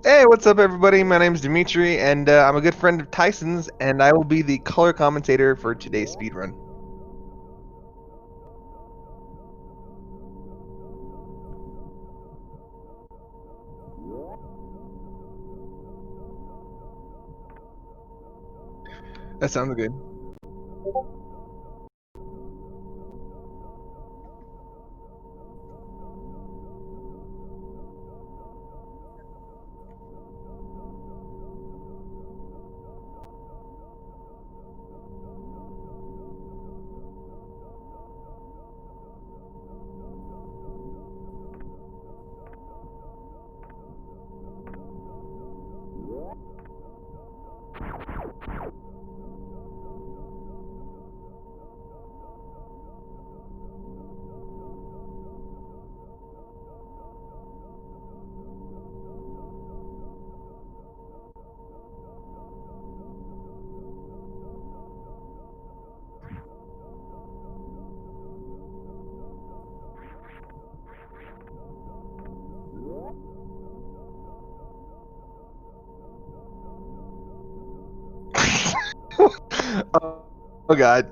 Hey, what's up, everybody? My name's Dimitri, and I'm a good friend of Tyson's, and I will be the color commentator for today's speedrun. That sounds good. Oh God.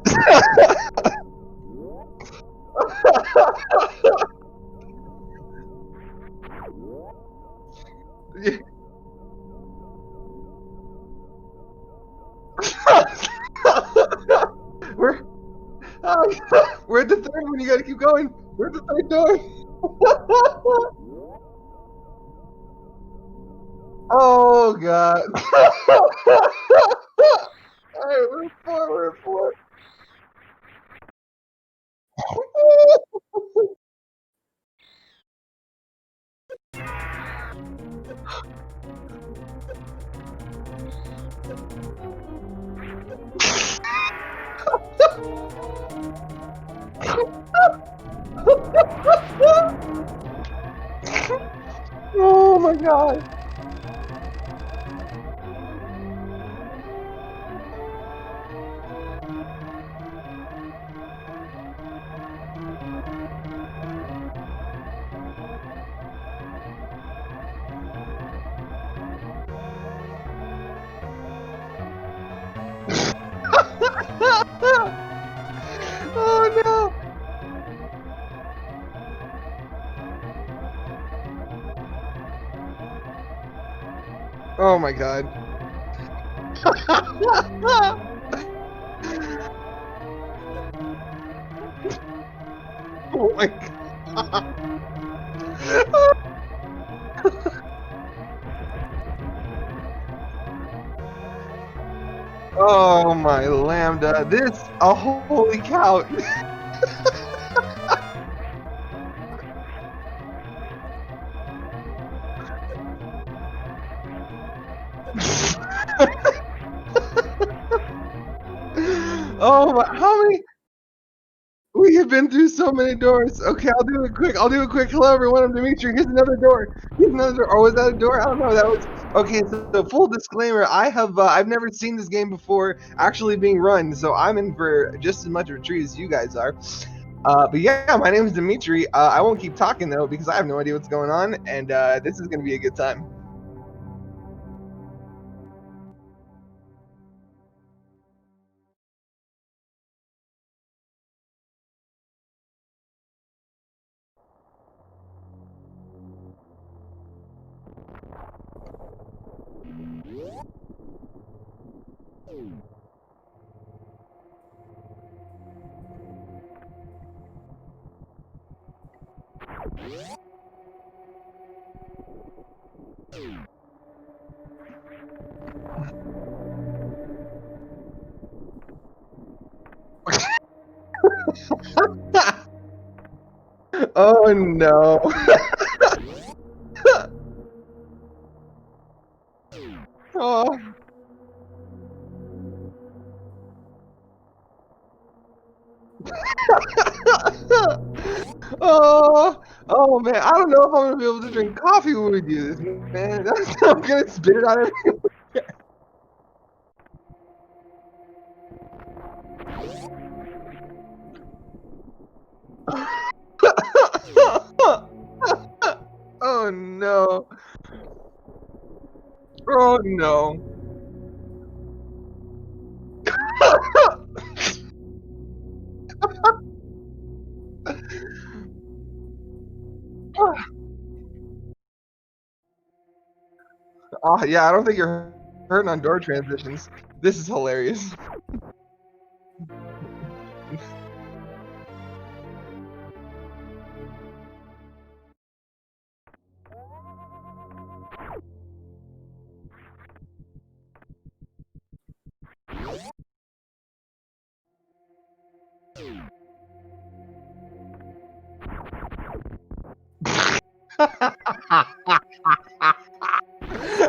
we're we're at the third one. You gotta keep going. We're at the third door. Oh God. All right, we're at four. We're at four. Oh my God. Oh no. Oh my God. Oh my God. Oh my lambda. Holy cow. Oh my, how many? We have been through so many doors. Okay, I'll do it quick. I'll do it quick. Hello, everyone. I'm Dimitri. Here's another door. Here's another door. Oh, was that a door? I don't know. That was okay. So, full disclaimer: I've never seen this game before actually being run, so I'm in for just as much of a treat as you guys are. But yeah, my name is Dimitri. I won't keep talking though because I have no idea what's going on, and this is gonna be a good time. Oh no. Oh. Oh, oh man, I don't know if I'm gonna be able to drink coffee when we do this, man. I'm gonna spit it out everywhere. Oh no. Oh, no. Yeah, I don't think you're hurting on door transitions. This is hilarious.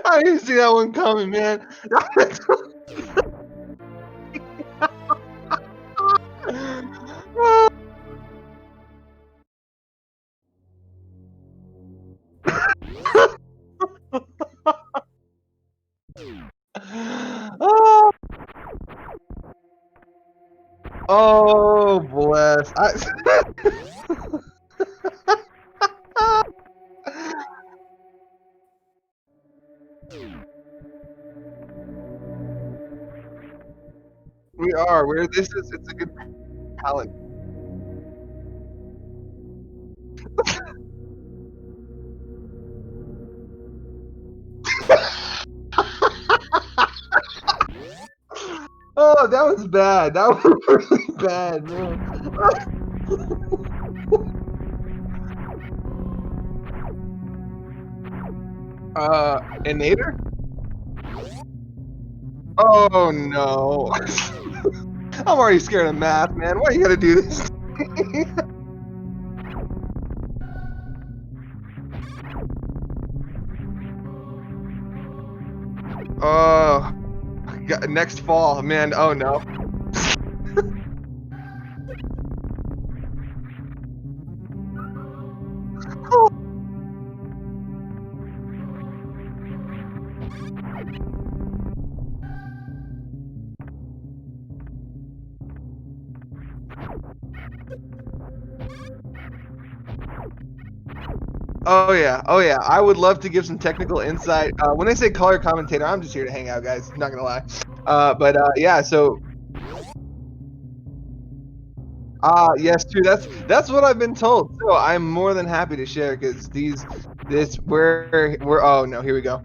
I didn't see that one coming, man. Oh, oh, bless. We are. It's a good talent. Oh, that was bad. That was really bad, man. Inator? Oh, no. I'm already scared of math, man. Why you gotta do this? Oh, next fall, man. Oh, no. Oh, yeah. Oh, yeah. I would love to give some technical insight. When I say color commentator, I'm just here to hang out, guys. Not gonna lie. Yeah. So, yes, true. That's what I've been told. So I'm more than happy to share because this we're. Oh no, here we go.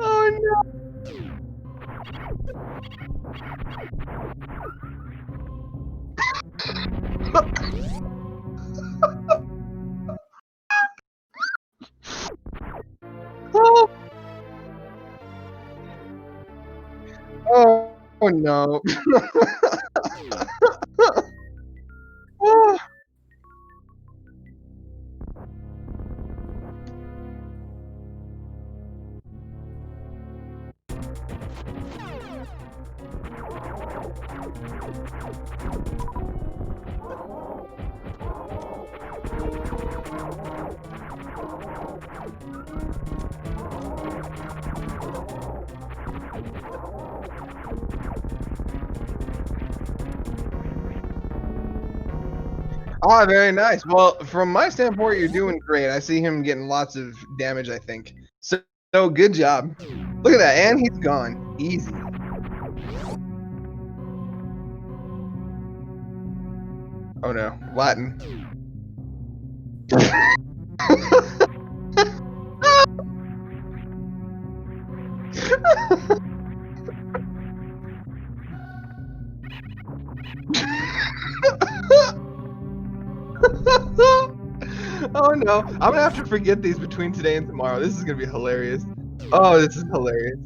Oh no. Oh, oh no. Ah, very nice. Well, from my standpoint, you're doing great. I see him getting lots of damage, I think. So good job. Look at that, and he's gone. Easy. Oh no, Latin. Oh no, I'm gonna have to forget these between today and tomorrow. This is gonna be hilarious. Oh, this is hilarious.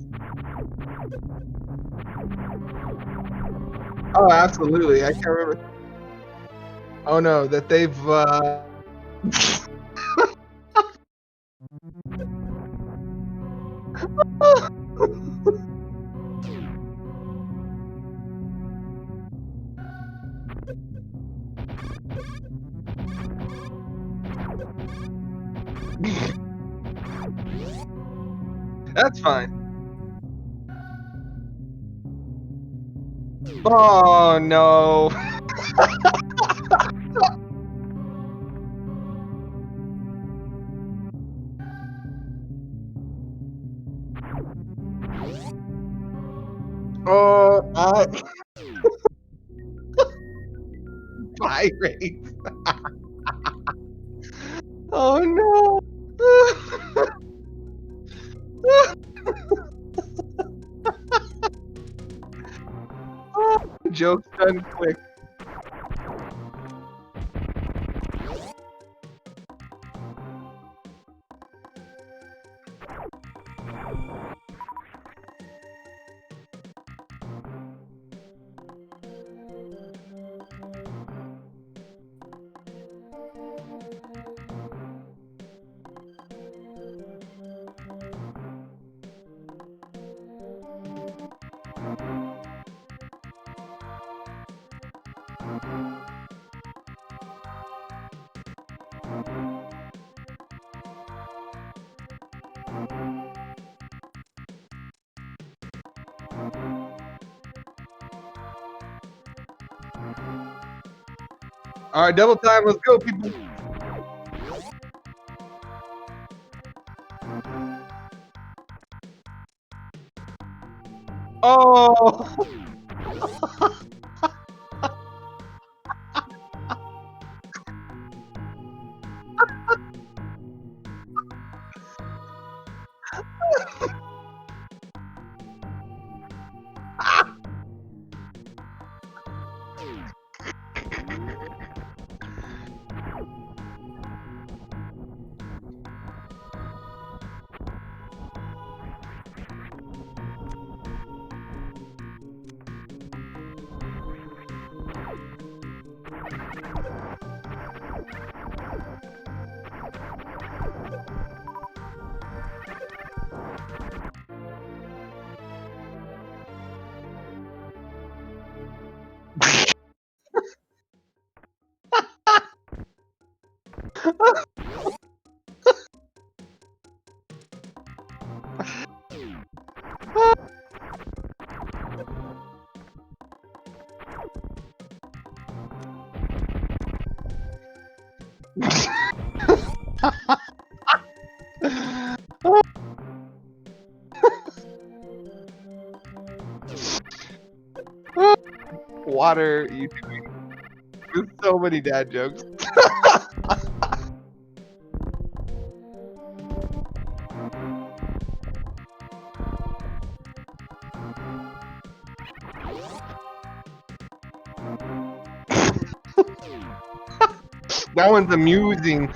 Oh, absolutely. I can't remember. Oh no, that they've That's fine. Oh no. Oh, pirate. Oh no. Joke's done quick. All right, double time. Let's go, people. Oh. Water YouTubing with so many dad jokes. That one's amusing.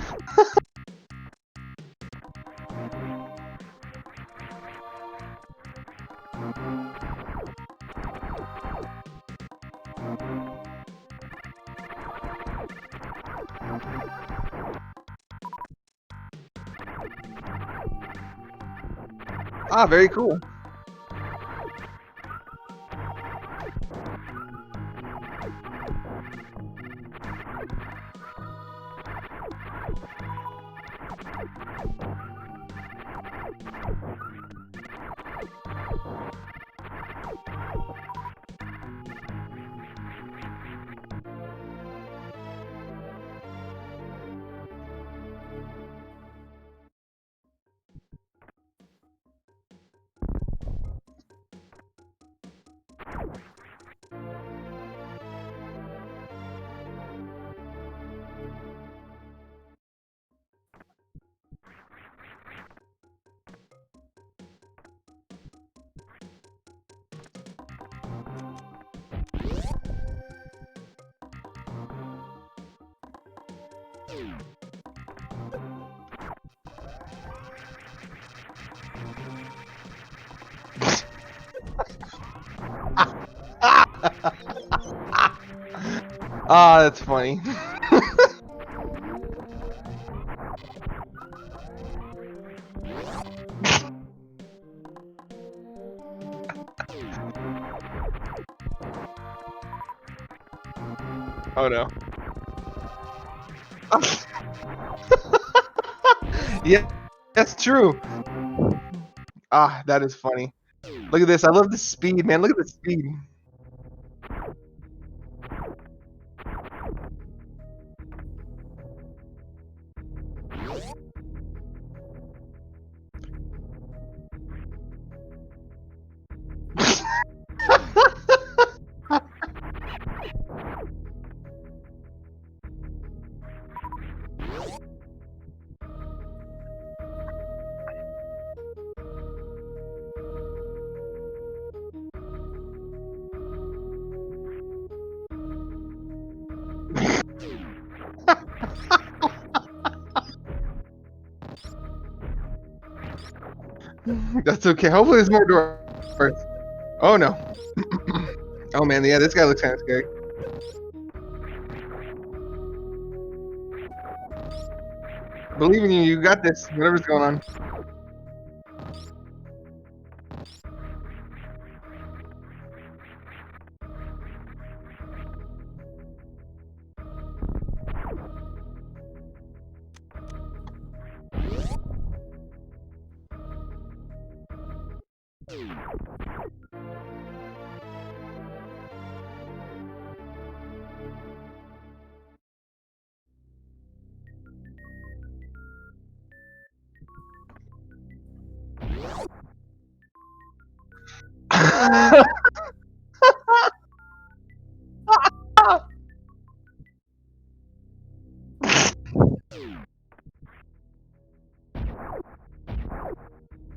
Ah, very cool. Ah, that's funny. Oh no. Yeah, that's true. Ah, that is funny. Look at this. I love the speed, man. Look at the speed. That's okay. Hopefully there's more doors. Oh no. Oh man, yeah, this guy looks kind of scary. Believe in you, you got this. Whatever's going on.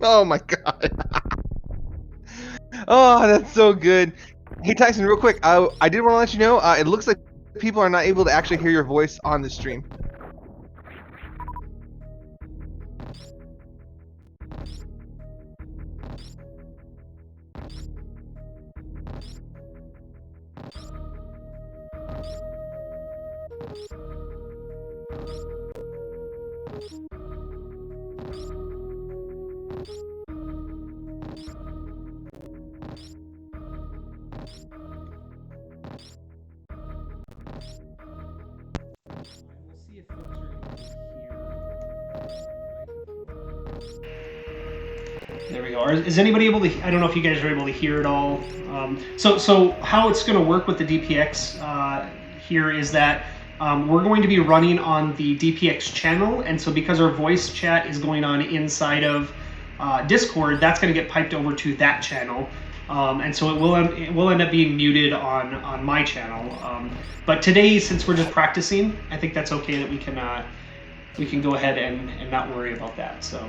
Oh my god. Oh, that's so good. Hey Tyson, real quick, I did want to let you know, it looks like people are not able to actually hear your voice on the stream. We'll see if folks are able to hear. There we go. Is anybody able to? I don't know if you guys are able to hear it all. So how it's going to work with the DPX here is that we're going to be running on the DPX channel, and so because our voice chat is going on inside of Discord, that's going to get piped over to that channel. And so it will end up being muted on my channel. But today, since we're just practicing, I think that's okay that we can go ahead and not worry about that. So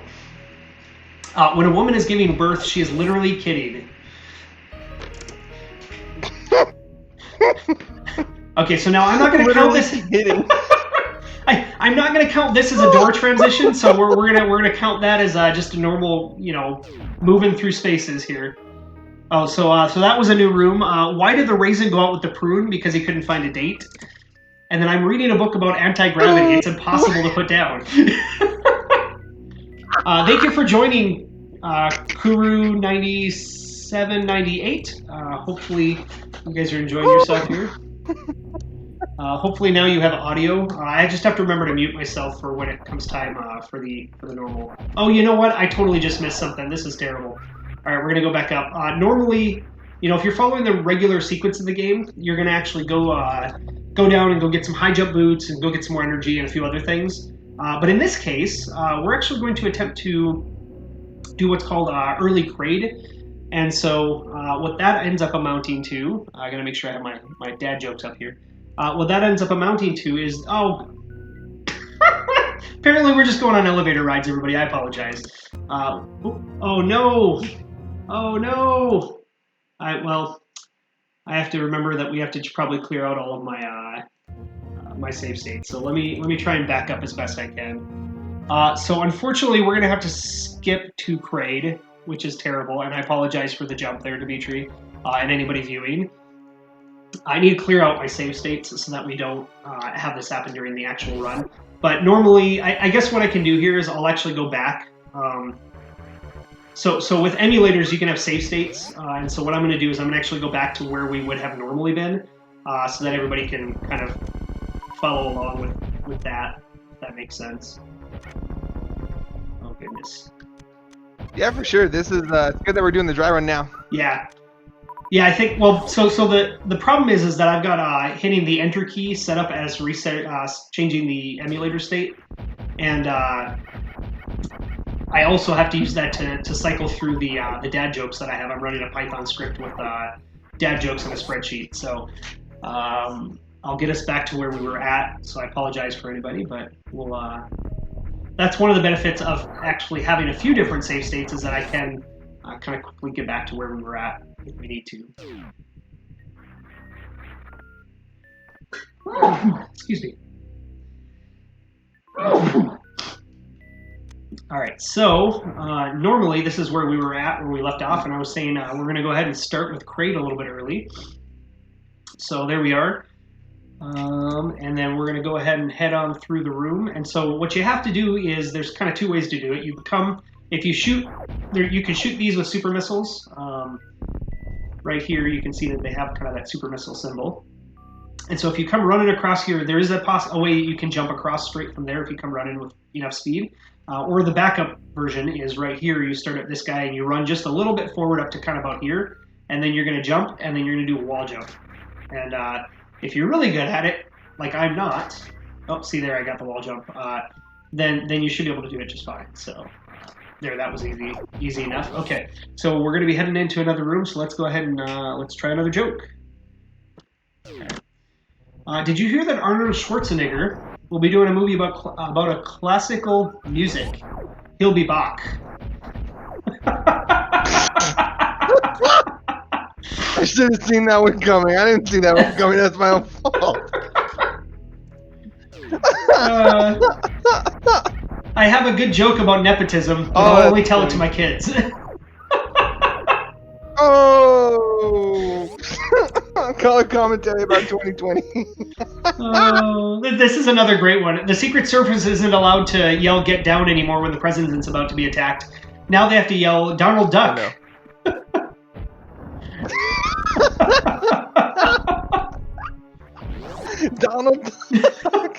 when a woman is giving birth, she is literally kidding. Okay, so now I'm not going to count this. I'm not going to count this as a door transition. So we're gonna count that as just a normal, moving through spaces here. Oh, so that was a new room. Why did the raisin go out with the prune? Because he couldn't find a date. And then I'm reading a book about anti-gravity. It's impossible to put down. Thank you for joining, Kuru9798. Hopefully you guys are enjoying yourself here. Hopefully now you have audio. I just have to remember to mute myself for when it comes time for the normal. Oh, you know what? I totally just missed something. This is terrible. All right, we're going to go back up. Normally, if you're following the regular sequence of the game, you're going to actually go down and go get some high jump boots and go get some more energy and a few other things. But in this case, we're actually going to attempt to do what's called early crade. And so what that ends up amounting to, I got to make sure I have my dad jokes up here. What that ends up amounting to is, apparently we're just going on elevator rides, everybody. I apologize. Oh no! Oh no! I have to remember that we have to probably clear out all of my my save states. So let me try and back up as best I can. So unfortunately, we're gonna have to skip to Crade, which is terrible, and I apologize for the jump there, Dimitri, and anybody viewing. I need to clear out my save states so that we don't have this happen during the actual run. But normally, I guess what I can do here is I'll actually go back. So with emulators, you can have save states, and so what I'm going to do is I'm going to actually go back to where we would have normally been, so that everybody can kind of follow along with that, if that makes sense. goodness. Yeah, for sure. This is it's good that we're doing the dry run now. Yeah. Yeah, I think. Well, so the problem is that I've got hitting the enter key set up as reset, changing the emulator state, and I also have to use that to cycle through the dad jokes that I have. I'm running a Python script with dad jokes in a spreadsheet. So I'll get us back to where we were at. So I apologize for anybody, but we'll. That's one of the benefits of actually having a few different save states is that I can kind of quickly get back to where we were at if we need to. Excuse me. All right, so normally this is where we were at, where we left off, and I was saying we're going to go ahead and start with Crate a little bit early. So there we are. And then we're going to go ahead and head on through the room. And so what you have to do is there's kind of two ways to do it. You come, if you shoot, you can shoot these with super missiles. Right here, you can see that they have kind of that super missile symbol. And so if you come running across here, there is a way you can jump across straight from there if you come running with enough speed. Or the backup version is right here. You start at this guy and you run just a little bit forward up to kind of about here. And then you're going to jump, and then you're going to do a wall jump. And if you're really good at it, like I'm not, oh, see there, I got the wall jump, then you should be able to do it just fine. So there, that was easy enough. Okay, so we're going to be heading into another room, so let's go ahead and let's try another joke. Okay. Did you hear that Arnold Schwarzenegger will be doing a movie about a classical music? He'll be Bach. I should have seen that one coming. I didn't see that one coming. That's my own fault. I have a good joke about nepotism, but I'll only tell it to my kids. Oh! Color commentary about 2020. This is another great one. The Secret Service isn't allowed to yell "Get down" anymore when the president's about to be attacked. Now they have to yell "Donald Duck." Donald Duck.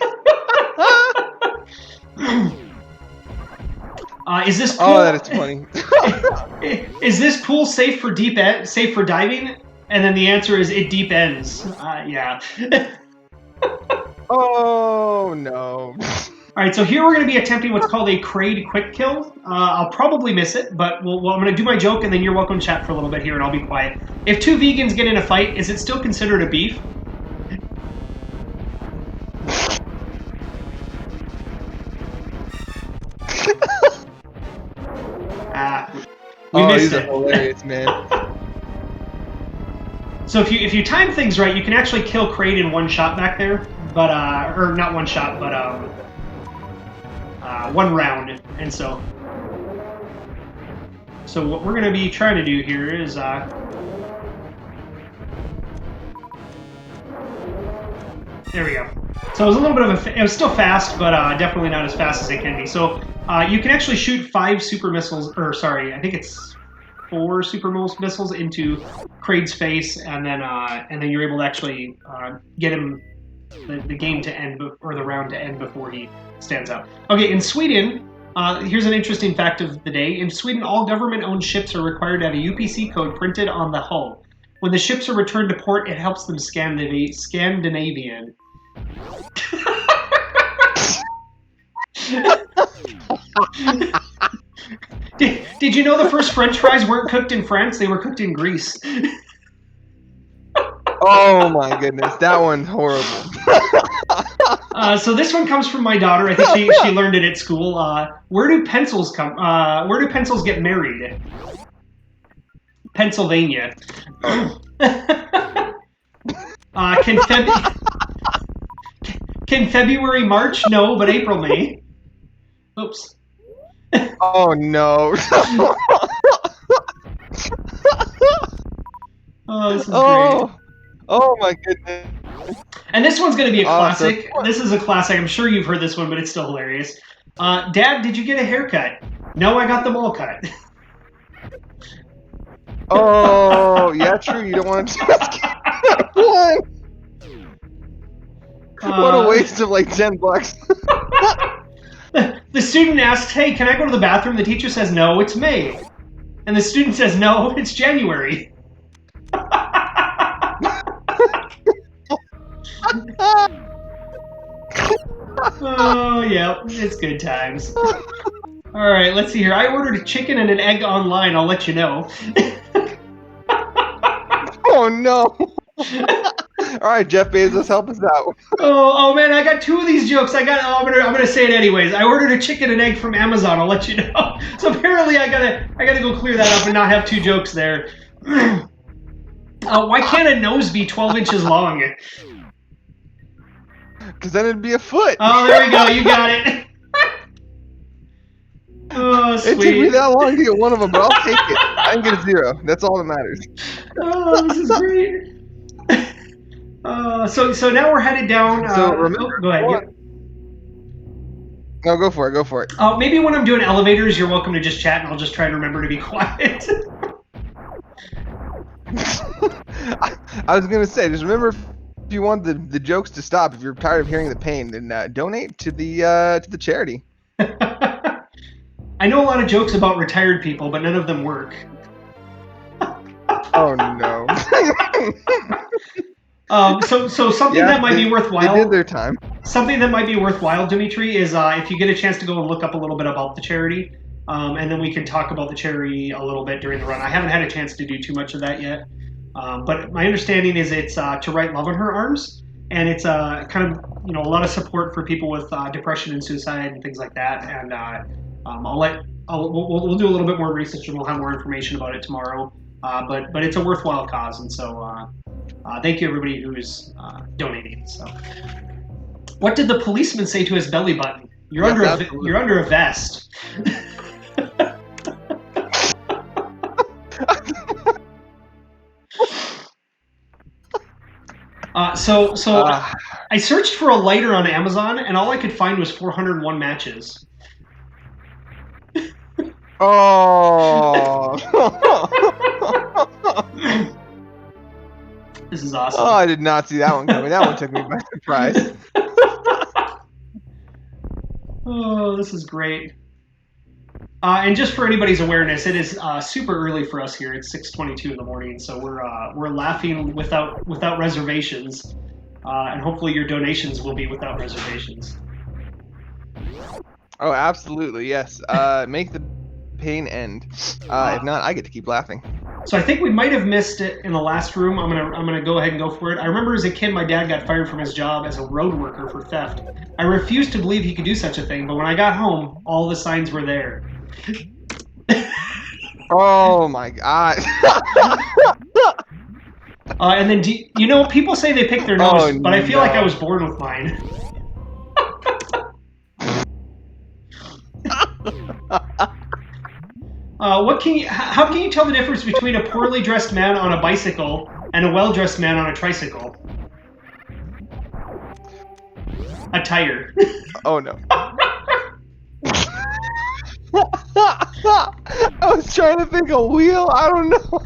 Is this pool? Oh, that is funny. Is this pool safe for safe for diving? And then the answer is it deep ends. Yeah. Oh no. All right, so here we're going to be attempting what's called a Kraid quick kill. I'll probably miss it, but I'm going to do my joke, and then you're welcome to chat for a little bit here, and I'll be quiet. If two vegans get in a fight, is it still considered a beef? We missed these it. are hilarious, man. So if you time things right, you can actually kill Kraid in one shot back there, but or not one shot, but one round. And so what we're going to be trying to do here is there we go. So it was a little bit of it was still fast, but definitely not as fast as it can be. So you can actually shoot 5 super missiles, or sorry, I think it's 4 super missiles into Kraid's face, and then you're able to actually get him the game to end, or the round to end before he stands up. Okay, in Sweden, here's an interesting fact of the day. In Sweden, all government-owned ships are required to have a UPC code printed on the hull. When the ships are returned to port, it helps them Scandinavian. Did you know the first French fries weren't cooked in France? They were cooked in Greece. Oh my goodness, that one's horrible. So this one comes from my daughter. I think she learned it at school. Where do pencils come? Where do pencils get married? Pennsylvania. Can February March? No, but April May. Oops. Oh no. Oh, this is great. Oh my goodness. And this one's going to be a classic. This is a classic. I'm sure you've heard this one, but it's still hilarious. Dad, did you get a haircut? No, I got them all cut. Oh, yeah, true. You don't want to just get one. What a waste of like $10. The student asks, "Hey, can I go to the bathroom?" The teacher says, "No, it's May." And the student says, "No, it's January." Oh, yeah, it's good times. All right, let's see here. I ordered a chicken and an egg online. I'll let you know. Oh no! All right, Jeff Bezos, help us out. Oh man, I got 2 of these jokes. I'm gonna say it anyways. I ordered a chicken and egg from Amazon. I'll let you know. So apparently, I gotta go clear that up and not have 2 jokes there. Why can't a nose be 12 inches long? Because then it'd be a foot. Oh, there we go. You got it. Oh, sweet. It took me that long to get one of them, but I'll take it. I can get a 0. That's all that matters. Oh, this is great. So now we're headed down. So remember, go ahead. Yep. No, go for it. Go for it. Maybe when I'm doing elevators, you're welcome to just chat, and I'll just try to remember to be quiet. I was gonna say, just remember, if you want the jokes to stop, if you're tired of hearing the pain, then donate to the charity. I know a lot of jokes about retired people, but none of them work. Oh no. So something that might be worthwhile. They did their time. Something that might be worthwhile, Dimitri, is if you get a chance to go and look up a little bit about the charity, and then we can talk about the charity a little bit during the run. I haven't had a chance to do too much of that yet, but my understanding is it's to write love in her arms, and it's kind of a lot of support for people with depression and suicide and things like that. And we'll do a little bit more research and we'll have more information about it tomorrow. But it's a worthwhile cause, and so thank you everybody who's donating. So, what did the policeman say to his belly button? You're under a vest. I searched for a lighter on Amazon, and all I could find was 401 matches. Oh. This is awesome. Oh, I did not see that one coming. That one took me by surprise. Oh, this is great. And just for anybody's awareness, it is super early for us here. It's 6:22 in the morning, so we're laughing without reservations, and hopefully your donations will be without reservations. Oh, absolutely, yes. Make the pain end. If not, I get to keep laughing. So I think we might have missed it in the last room. I'm gonna go ahead and go for it. I remember as a kid, my dad got fired from his job as a road worker for theft. I refused to believe he could do such a thing, but when I got home, all the signs were there. Oh my god. And then people say they pick their nose, but I feel like I was born with mine. How can you tell the difference between a poorly dressed man on a bicycle and a well-dressed man on a tricycle? A tire. Oh no. I was trying to think a wheel. I don't know.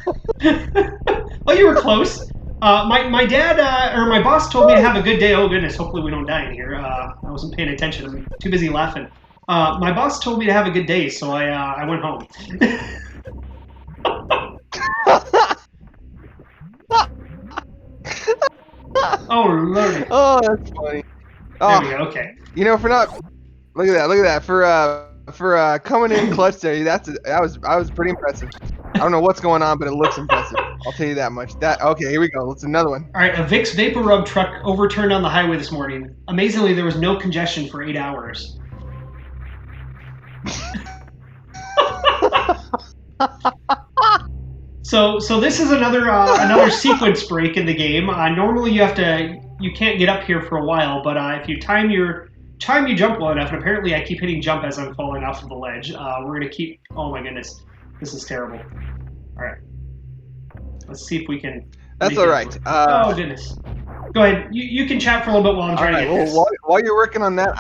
Oh, you were close. My dad or my boss told me to have a good day. Oh goodness, hopefully we don't die in here. I wasn't paying attention. I'm too busy laughing. My boss told me to have a good day, so I went home. Oh lordy. Oh, that's funny. There we go. Okay. Look at that. For coming in clutch there, I was pretty impressive. I don't know what's going on, but it looks impressive. I'll tell you that much. Okay, here we go. Let's another one. All right, a Vicks Vapor Rub truck overturned on the highway this morning. Amazingly, there was no congestion for 8 hours. So this is another sequence break in the game. Normally you can't get up here for a while, but if you time your jump well enough, and apparently I keep hitting jump as I'm falling off of the ledge, we're gonna keep. Oh my goodness, this is terrible. All right, let's see if we can. That's all right. Oh goodness, go ahead. You can chat for a little bit while I'm trying to get this. While you're working on that,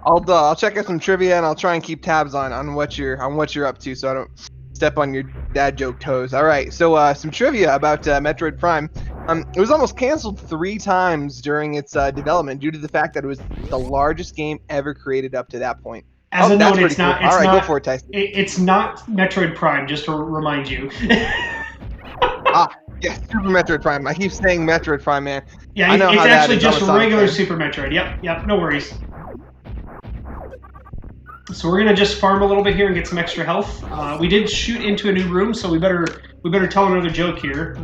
I'll check out some trivia and I'll try and keep tabs on what you're up to, so I don't step on your dad joke toes. All right, so some trivia about Metroid Prime. It was almost canceled 3 times during its development due to the fact that it was the largest game ever created up to that point. As a That's note, pretty it's cool. not. All It's right, go not. for it, Tyson. It's not Metroid Prime. Just to remind you. Yes, Super Metroid Prime. I keep saying Metroid Prime, man. Yeah, I know it's how that actually is. I'm just a Sonic regular fan. Super Metroid. Yep. No worries. So we're gonna just farm a little bit here and get some extra health. We did shoot into a new room, so we better tell another joke here.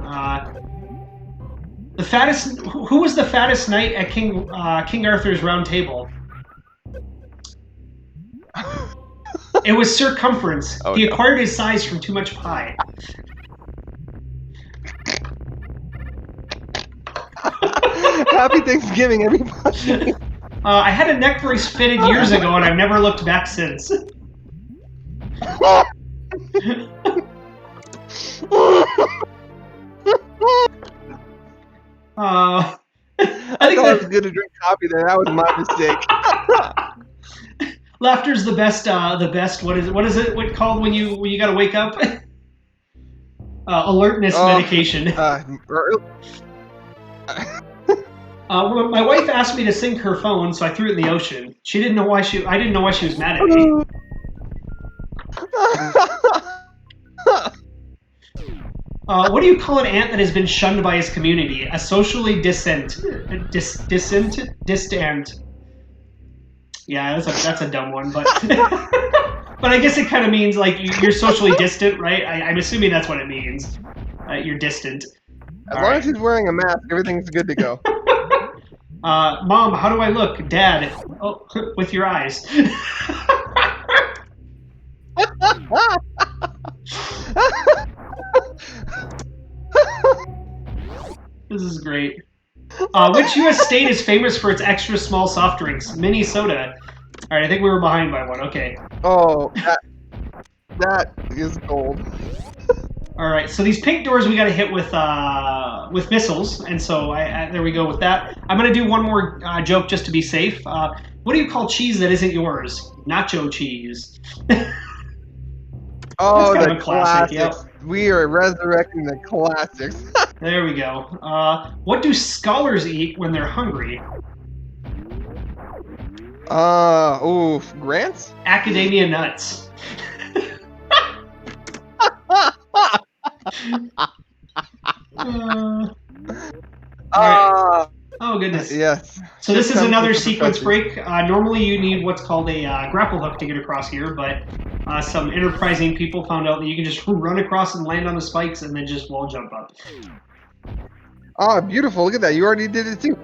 The fattest. Who was the fattest knight at King Arthur's Round Table? It was Circumference. Oh, He no. acquired his size from too much pie. Happy Thanksgiving, everybody. I had a neck brace fitted years ago, and I've never looked back since. I think thought I was going to drink coffee there. That was my mistake. Laughter's the best. The best. What is it called when you gotta wake up? Alertness medication. My wife asked me to sync her phone, so I threw it in the ocean. I didn't know why she was mad at me. What do you call an ant that has been shunned by his community? A socially distant. Yeah, that's a dumb one, but but I guess it kind of means like you're socially distant, right? I'm assuming that's what it means. You're distant. As long as he's wearing a mask, everything's good to go. Mom, how do I look? Dad, oh, with your eyes. This is great. Which U.S. state is famous for its extra small soft drinks? Minnesota. All right, I think we were behind by one. Okay. Oh, that is gold. All right, so these pink doors we got to hit with missiles, and so there we go with that. I'm gonna do one more joke just to be safe. What do you call cheese that isn't yours? Nacho cheese. Oh, That's kind the of a classic. classics. Yep. We are resurrecting the classics. There we go. What do scholars eat when they're hungry? Grants? Academia nuts. Right. Oh goodness. Yes. So this is another sequence break. Normally you need what's called a grapple hook to get across here, but some enterprising people found out that you can just run across and land on the spikes and then just wall jump up. Oh, beautiful. Look at that. You already did it too.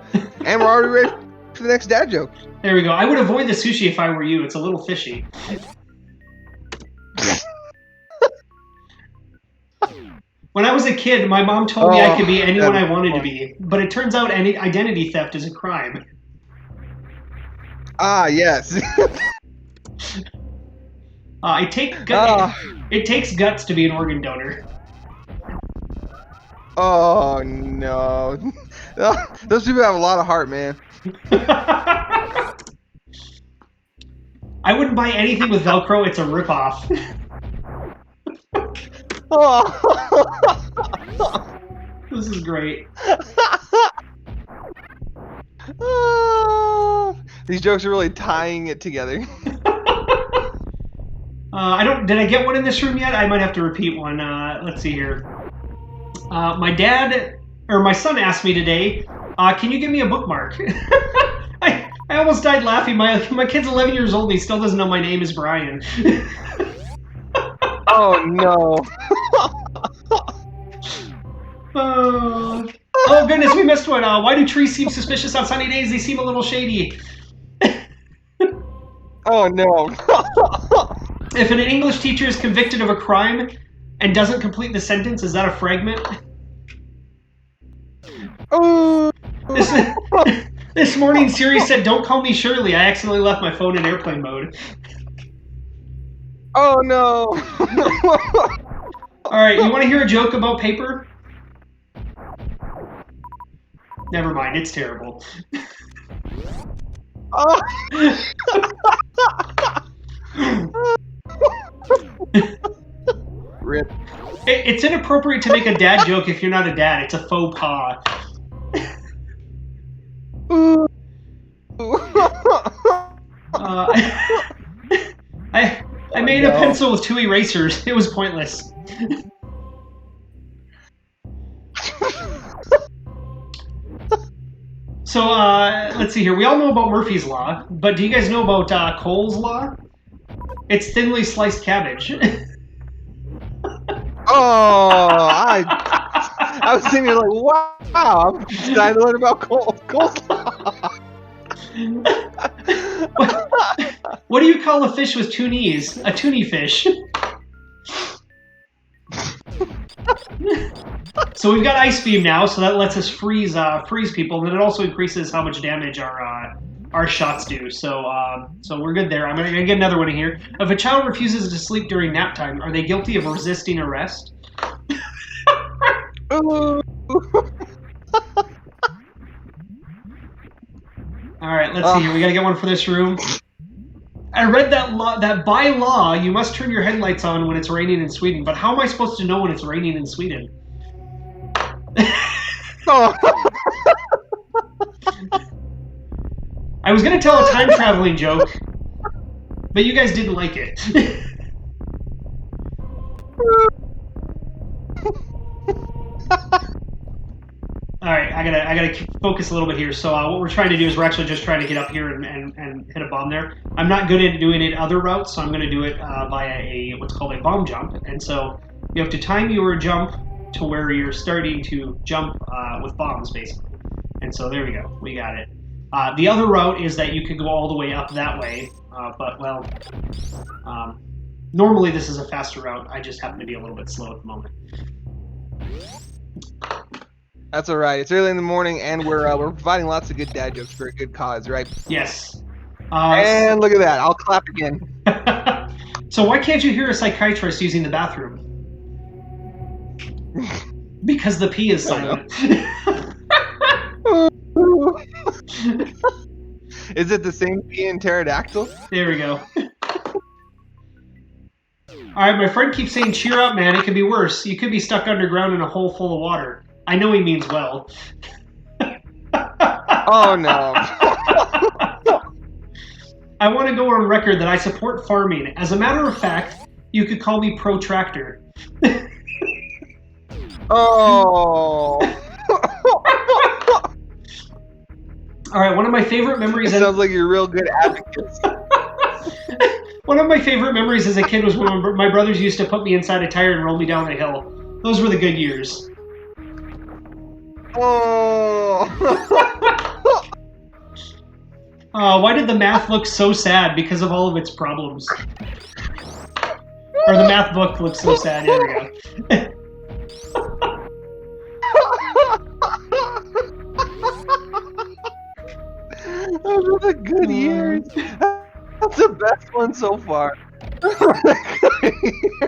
And we're already ready for the next dad joke. There we go. I would avoid the sushi if I were you. It's a little fishy. When I was a kid, my mom told me I could be anyone I wanted to be, but it turns out any identity theft is a crime. Yes. It takes guts to be an organ donor. Oh no. Those people have a lot of heart, man. I wouldn't buy anything with Velcro. It's a ripoff. This is great. These jokes are really tying it together. Did I get one in this room yet? I might have to repeat one. Let's see here. My son asked me today, can you give me a bookmark? I almost died laughing. My kid's 11 years old and he still doesn't know my name is Brian. Oh no. Oh goodness, we missed one. Why do trees seem suspicious on sunny days? They seem a little shady. Oh no. If an English teacher is convicted of a crime and doesn't complete the sentence, is that a fragment? Oh. This morning Siri said, "Don't call me Shirley. I accidentally left my phone in airplane mode." Oh no. All right, you want to hear a joke about paper? Never mind, it's terrible. Oh. Rip. It's inappropriate to make a dad joke if you're not a dad. It's a faux pas. I made a pencil with 2 erasers. It was pointless. So let's see here. We all know about Murphy's Law, but do you guys know about Cole's Law? It's thinly sliced cabbage. Oh, I was thinking like, wow, I'm excited to learn about coleslaw. What do you call a fish with 2 knees? A toonie fish. So we've got Ice Beam now, so that lets us freeze people, and then it also increases how much damage our shots do. So so we're good there. I'm gonna get another one in here. If a child refuses to sleep during nap time, are they guilty of resisting arrest? All right, let's see here. We gotta get one for this room. I read that by law you must turn your headlights on when it's raining in Sweden. But how am I supposed to know when it's raining in Sweden? Oh. I was gonna tell a time traveling joke, but you guys didn't like it. All right, I gotta focus a little bit here. So what we're trying to do is we're actually just trying to get up here and hit a bomb there. I'm not good at doing it other routes, so I'm going to do it via what's called a bomb jump. And so you have to time your jump to where you're starting to jump with bombs, basically. And so there we go, we got it. The other route is that you could go all the way up that way, but well, normally this is a faster route. I just happen to be a little bit slow at the moment. That's all right. It's early in the morning, and we're providing lots of good dad jokes for a good cause, right? Yes. And look at that. I'll clap again. So why can't you hear a psychiatrist using the bathroom? Because the P is silent. Is it the same P in pterodactyl? There we go. All right, my friend keeps saying, cheer up, man. It could be worse. You could be stuck underground in a hole full of water. I know he means well. Oh, no. I want to go on record that I support farming. As a matter of fact, you could call me protractor. Oh. All right, one of my favorite memories... It sounds like you're real good advocates. One of my favorite memories as a kid was when my brothers used to put me inside a tire and roll me down the hill. Those were the good years. Oh. Why did the math look so sad because of all of its problems? Or the math book looks so sad. Here we go. Those are the good years. That's the best one so far.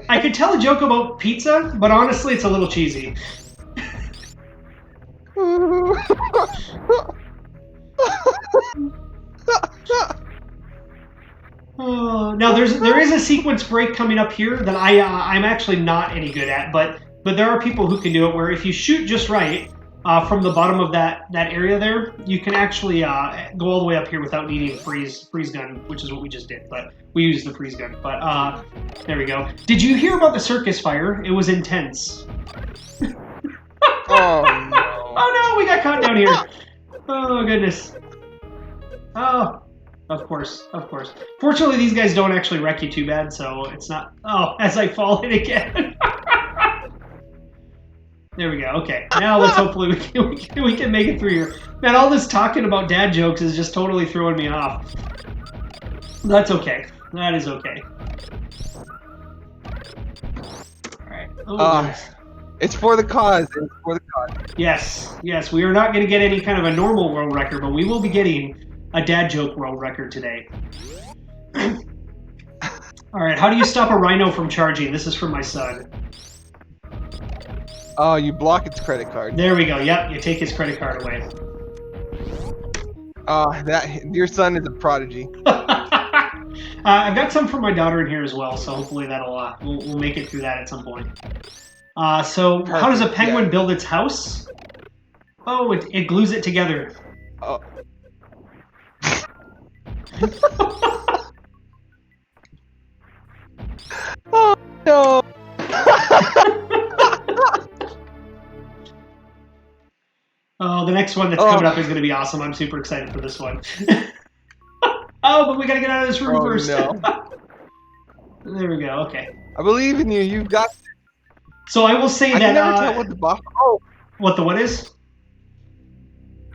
I could tell a joke about pizza, but honestly, it's a little cheesy. Now there is a sequence break coming up here that I'm actually not any good at, but there are people who can do it where if you shoot just right from the bottom of that area there, you can actually go all the way up here without needing a freeze gun, which is what we just did. But we used the freeze gun. But there we go. Did you hear about the circus fire? It was intense. Oh no! Oh no! We got caught down here. Oh goodness. Oh. Of course. Fortunately, these guys don't actually wreck you too bad, so it's not... Oh, as I fall in again. There we go. Okay. Now let's hopefully we can make it through here. Man, all this talking about dad jokes is just totally throwing me off. That's okay. That is okay. All right. Oh, it's for the cause. It's for the cause. Yes. We are not going to get any kind of a normal world record, but we will be getting a dad joke world record today. All right, how do you stop a rhino from charging? This is from my son. Oh, you block its credit card. There we go. Yep, you take his credit card away. Your son is a prodigy. I've got some for my daughter in here as well, so hopefully that'll we'll make it through that at some point. So perfect. How does a penguin build its house? Oh, it glues it together. Oh. No. Oh, the next one that's coming up is going to be awesome. I'm super excited for this one. Oh, but we got to get out of this room first. No. There we go. Okay. I believe in you. You've got. So I will say I that. can never tell what the boss. Oh. What is?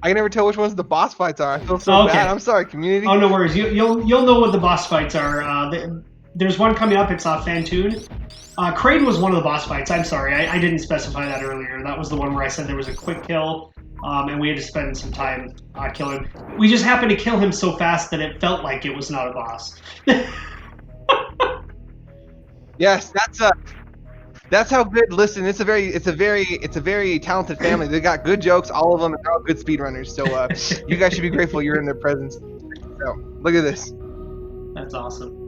I can never tell which ones the boss fights are. I feel so bad. I'm sorry, community. Oh, no worries. You'll know what the boss fights are. There's one coming up. It's Fantoon. Kraid was one of the boss fights. I'm sorry. I didn't specify that earlier. That was the one where I said there was a quick kill, and we had to spend some time killing him. We just happened to kill him so fast that it felt like it was not a boss. Yes, that's how good. Listen, it's a very talented family. They got good jokes, all of them, and they're all good speedrunners. So you guys should be grateful you're in their presence. So look at this. That's awesome.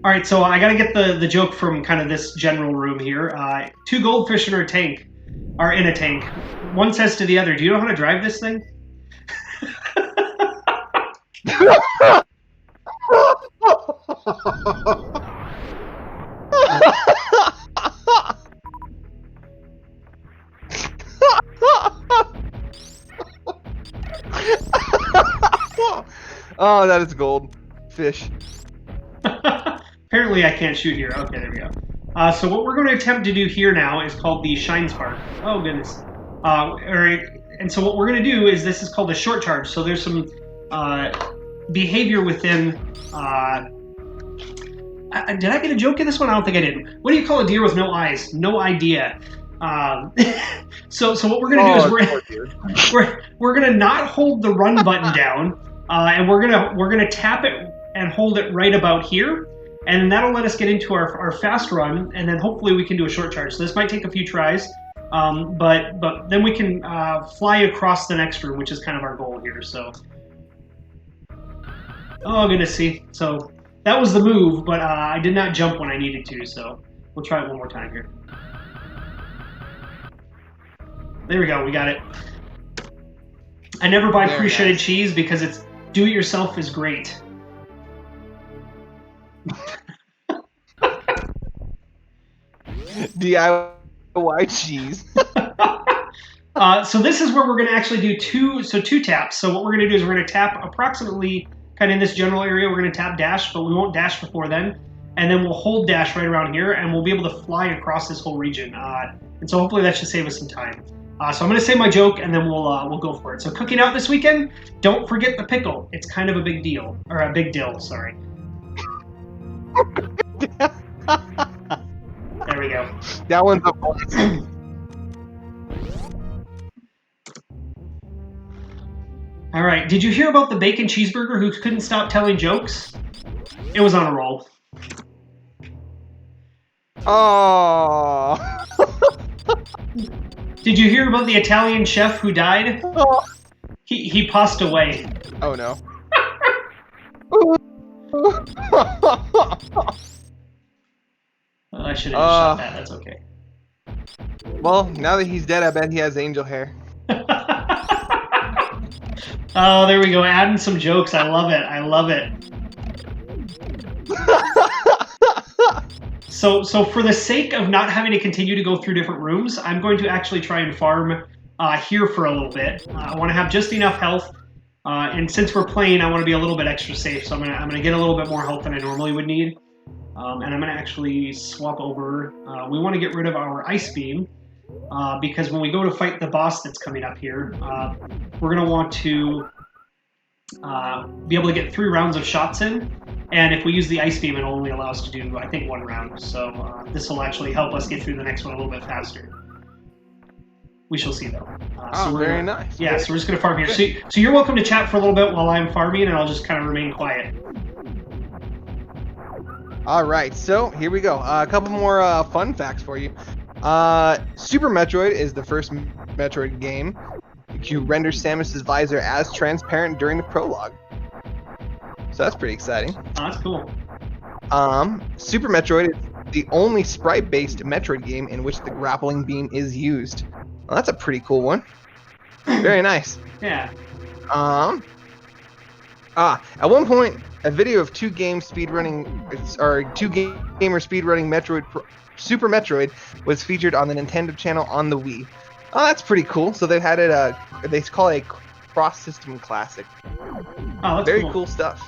All right, so I got to get the joke from kind of this general room here. Two goldfish in a tank. One says to the other, "Do you know how to drive this thing?" Oh, that is gold fish. Apparently I can't shoot here. Okay, there we go. So what we're going to attempt to do here now is called the Shine Spark. Oh, goodness. And so what we're going to do is this is called a short charge. So there's some behavior within... did I get a joke in this one? I don't think I did. What do you call a deer with no eyes? No idea. So what we're going to do is we're going to not hold the run button down, and we're gonna tap it and hold it right about here. And that'll let us get into our fast run, and then hopefully we can do a short charge. So this might take a few tries, but then we can fly across the next room, which is kind of our goal here. So, oh goodness, see. So that was the move, but I did not jump when I needed to. So we'll try it one more time here. There we go. We got it. I never buy pre-shredded cheese because it's do-it-yourself is great. DIY cheese. So this is where we're going to actually do two taps. So what we're going to do is we're going to tap approximately kind of in this general area. We're going to tap dash, but we won't dash before then. And then we'll hold dash right around here, and we'll be able to fly across this whole region. And so hopefully that should save us some time. So I'm going to say my joke, and then we'll go for it. So cooking out this weekend, don't forget the pickle. It's kind of a big deal, or a big dill, sorry. There we go. That one's a bonus. All right. Did you hear about the bacon cheeseburger who couldn't stop telling jokes? It was on a roll. Oh. Did you hear about the Italian chef who died? Oh. He passed away. Oh no. I should have just shot that. That's okay. Well, now that he's dead, I bet he has angel hair. Oh, there we go. Adding some jokes. I love it. I love it. So for the sake of not having to continue to go through different rooms, I'm going to actually try and farm here for a little bit. I want to have just enough health, and since we're playing, I want to be a little bit extra safe. So I'm gonna get a little bit more health than I normally would need, and I'm gonna actually swap over. We want to get rid of our ice beam because when we go to fight the boss that's coming up here, we're gonna want to be able to get 3 rounds of shots in. And if we use the ice beam, it'll only allow us to do, I think, 1 round. So this will actually help us get through the next one a little bit faster. We shall see, though. So very nice. Yeah, so we're just going to farm here. So you're welcome to chat for a little bit while I'm farming, and I'll just kind of remain quiet. All right, so here we go. A couple more fun facts for you. Super Metroid is the first Metroid game to render Samus's visor as transparent during the prologue. So that's pretty exciting. Oh, that's cool. Super Metroid is the only sprite-based Metroid game in which the grappling beam is used. Well, that's a pretty cool one. Very nice. Yeah. At one point, a video of two gamers speedrunning Super Metroid was featured on the Nintendo channel on the Wii. Oh, that's pretty cool. So they've had it. They call it a cross-system classic. Oh, that's Very cool. cool stuff.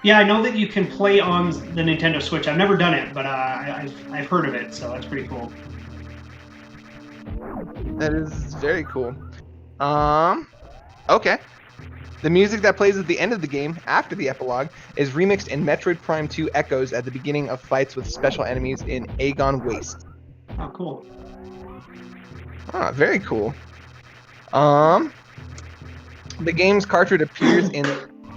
Yeah, I know that you can play on the Nintendo Switch. I've never done it, but I've heard of it, so that's pretty cool. That is very cool. Okay. The music that plays at the end of the game, after the epilogue, is remixed in Metroid Prime 2 Echoes at the beginning of fights with special enemies in Agon Waste. Oh, cool. Very cool. The game's cartridge appears in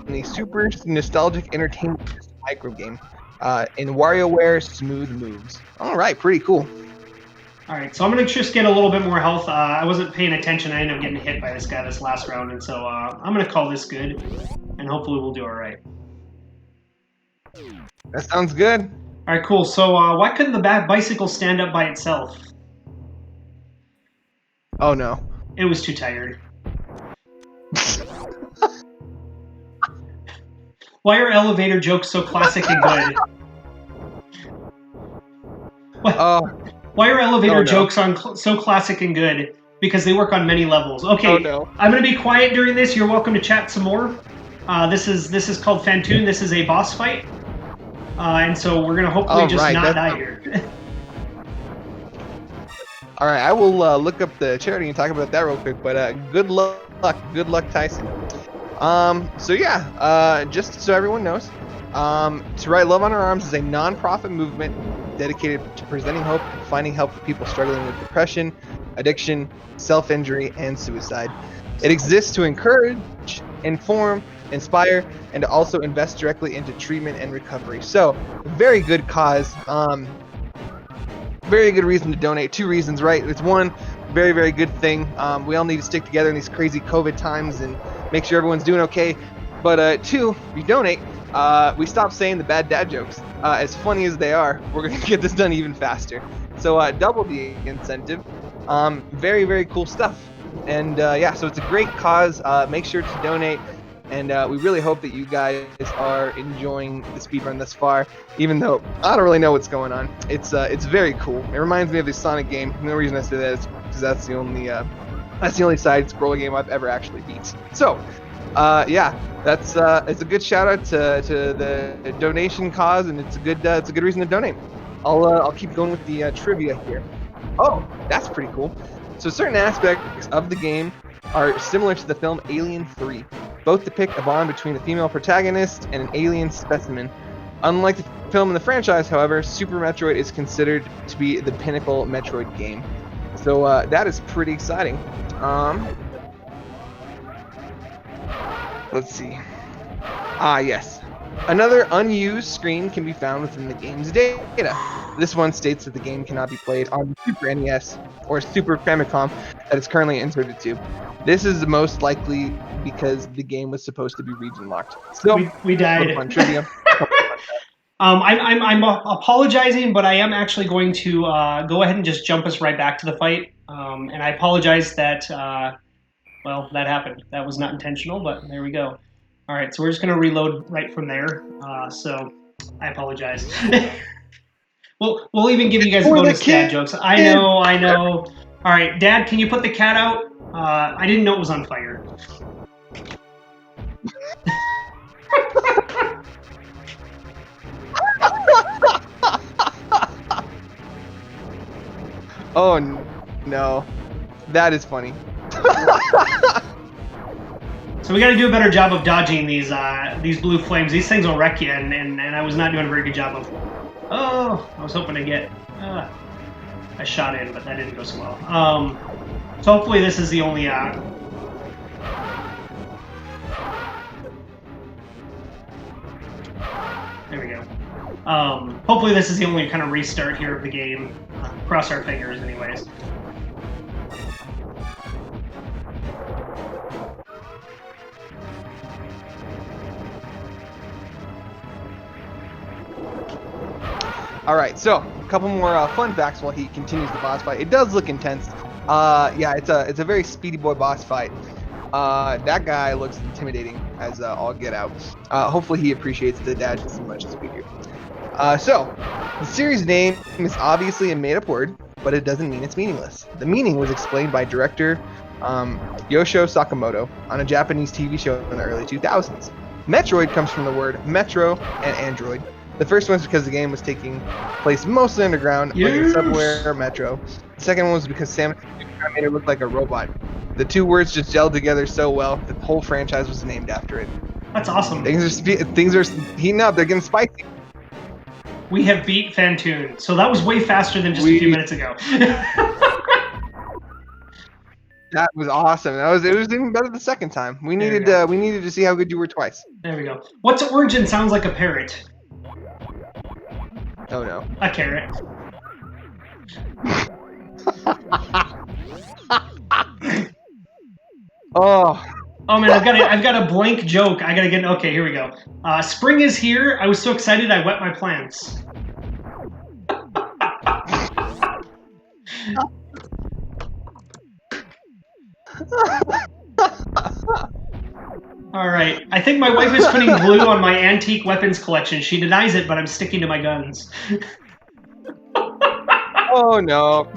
the Super Nostalgic Entertainment micro game, in WarioWare Smooth Moves. All right, pretty cool. All right, so I'm gonna just get a little bit more health. I wasn't paying attention. I ended up getting hit by this guy this last round, and so I'm gonna call this good, and hopefully we'll do all right. That sounds good. All right, cool. So why couldn't the bicycle stand up by itself? Oh no. It was too tired. Why are elevator jokes so classic and good? Why are elevator jokes so classic and good? Because they work on many levels. Okay, I'm gonna be quiet during this. You're welcome to chat some more. This is called Fantoon. This is a boss fight, and so we're gonna hopefully not die here. All right, I will look up the charity and talk about that real quick. But good luck, Tyson. So yeah, just so everyone knows, To Write Love on Our Arms is a non-profit movement dedicated to presenting hope and finding help for people struggling with depression, addiction, self-injury, and suicide. It exists to encourage, inform, inspire, and to also invest directly into treatment and recovery. So, very good cause. Very good reason to donate. Two reasons, right? It's one, very, very good thing. We all need to stick together in these crazy COVID times and make sure everyone's doing okay. But two, if you donate, we stop saying the bad dad jokes. As funny as they are, we're going to get this done even faster. So double the incentive. Very, very cool stuff. And yeah, so it's a great cause. Make sure to donate. And we really hope that you guys are enjoying the speedrun thus far, even though I don't really know what's going on. It's very cool. It reminds me of the Sonic game. No reason I say that is because that's the only side-scroller game I've ever actually beat. So, yeah, that's it's a good shout out to the donation cause, and it's a good reason to donate. I'll keep going with the trivia here. Oh, that's pretty cool. So certain aspects of the game are similar to the film Alien 3. Both depict a bond between a female protagonist and an alien specimen. Unlike the film and the franchise, however, Super Metroid is considered to be the pinnacle Metroid game. So that is pretty exciting. Let's see. Yes. Another unused screen can be found within the game's data. This one states that the game cannot be played on the Super NES or Super Famicom that it's currently inserted to. This is most likely because the game was supposed to be region locked. So we died. Fun trivia. I'm apologizing, but I am actually going to go ahead and just jump us right back to the fight. And I apologize that well, that happened. That was not intentional, but there we go. All right, so we're just going to reload right from there. So I apologize. We'll even give you guys bonus dad jokes. I know. All right, Dad, can you put the cat out? I didn't know it was on fire. Oh no, that is funny. So we got to do a better job of dodging these blue flames. These things will wreck you, and I was not doing a very good job of. Oh, I was hoping to get a shot in, but that didn't go so well. So hopefully this is the only. There we go. Hopefully this is the only kind of restart here of the game. Cross our fingers, anyways. All right, so a couple more fun facts while he continues the boss fight. It does look intense. Yeah, it's a very speedy boy boss fight. That guy looks intimidating as all get out. Hopefully he appreciates the dad just as much as we do. So, the series name is obviously a made-up word, but it doesn't mean it's meaningless. The meaning was explained by director Yoshio Sakamoto on a Japanese TV show in the early 2000s. Metroid comes from the word metro and android. The first one was because the game was taking place mostly underground, like in subway or metro. The second one was because Samus made it look like a robot. The two words just gelled together so well, the whole franchise was named after it. That's awesome. Things are heating up. They're getting spicy. We have beat Fantoon, so that was way faster than just a few minutes ago. That was awesome. It was even better the second time. We needed to see how good you were twice. There we go. What's origin sounds like a parrot? Oh no. A carrot. Oh man, I've got a blank joke. I gotta get. Okay, here we go. Spring is here. I was so excited I wet my plants. All right. I think my wife is putting glue on my antique weapons collection. She denies it, but I'm sticking to my guns. Oh no.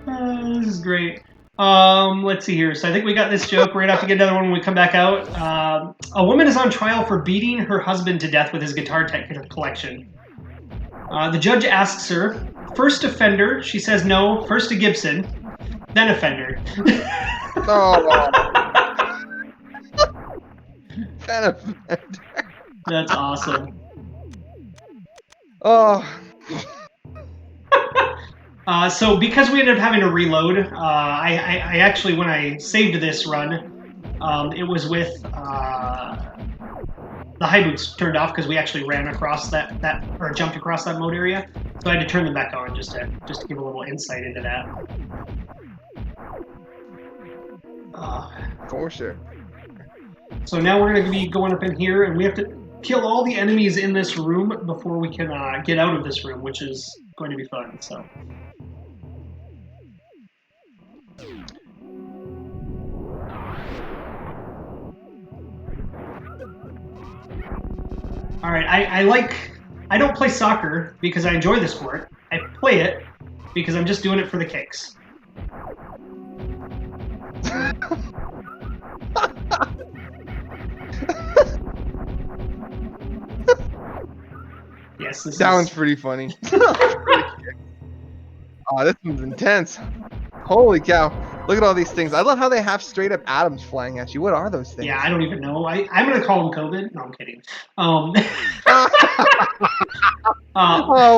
This is great. Let's see here. So I think we got this joke. We're gonna have to get another one when we come back out. A woman is on trial for beating her husband to death with his guitar collection. The judge asks her, first offender? She says no, first to Gibson, then offender. Oh. Then offender. That's awesome. Oh. So because we ended up having to reload, I actually, when I saved this run, it was with the high boots turned off because we actually ran across that or jumped across that mode area. So I had to turn them back on just to give a little insight into that. For sure. So now we're going to be going up in here, and we have to kill all the enemies in this room before we can get out of this room, which is going to be fun. So. All right, I don't play soccer because I enjoy the sport. I play it because I'm just doing it for the kicks. Yes, this sounds pretty funny. Oh, this one's intense. Holy cow. Look at all these things. I love how they have straight up atoms flying at you. What are those things? Yeah, I don't even know. I'm going to call them COVID. No, I'm kidding. Oh,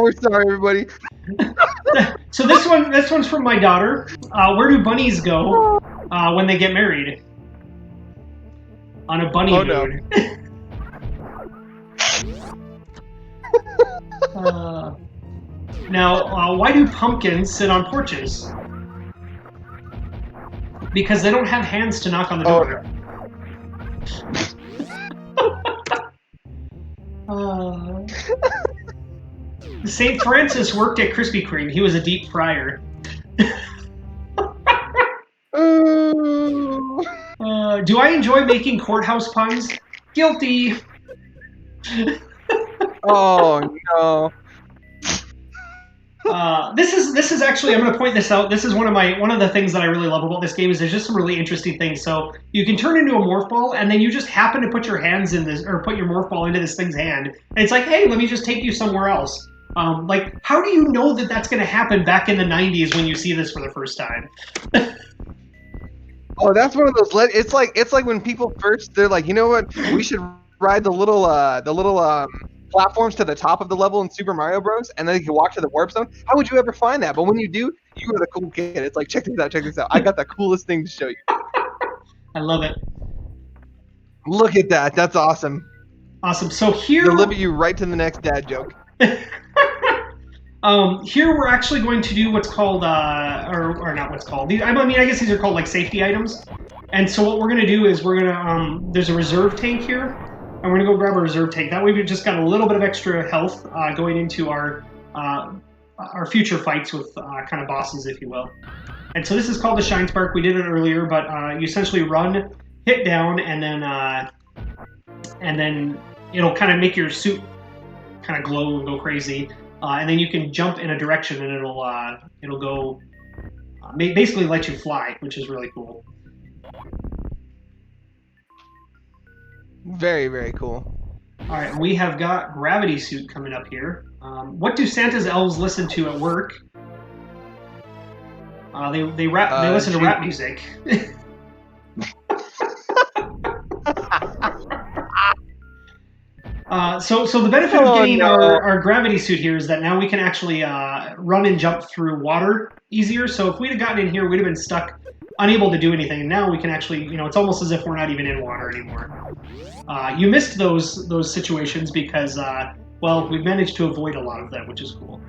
we're sorry, everybody. So this one's from my daughter. Where do bunnies go when they get married? On a bunny mood. No. Now, why do pumpkins sit on porches? Because they don't have hands to knock on the door. Oh, no. St. Francis worked at Krispy Kreme. He was a deep fryer. Do I enjoy making courthouse puns? Guilty. Oh no. This is actually, I'm going to point this out. This is one of the things that I really love about this game is there's just some really interesting things. So you can turn into a morph ball, and then you just happen to put your hands in this, or put your morph ball into this thing's hand, and it's like, hey, let me just take you somewhere else. Like, how do you know that that's going to happen back in the 90s when you see this for the first time? Oh, that's one of those. It's like when people first, they're like, you know what? We should ride the little platforms to the top of the level in Super Mario Bros. And then you can walk to the warp zone. How would you ever find that? But when you do, you are the cool kid. It's like, check this out, check this out. I got the coolest thing to show you. I love it. Look at that. That's awesome. Awesome. So here, deliver you right to the next dad joke. Here we're actually going to do what's called, or not what's called. I mean, I guess these are called like safety items. And so what we're going to do is we're going to, there's a reserve tank here, and we're going to go grab a reserve tank. That way we've just got a little bit of extra health going into our future fights with kind of bosses, if you will. And so this is called the Shine Spark. We did it earlier, but you essentially run, hit down, and then it'll kind of make your suit kind of glow and go crazy. And then you can jump in a direction, and it'll go basically let you fly, which is really cool. Very, very cool. All right, we have got Gravity Suit coming up here. What do Santa's elves listen to at work? They rap. They listen to rap music. So the benefit of getting our gravity suit here is that now we can actually run and jump through water easier. So if we'd have gotten in here, we'd have been stuck, unable to do anything. And now we can actually, it's almost as if we're not even in water anymore. You missed those situations because, well, we've managed to avoid a lot of them, which is cool.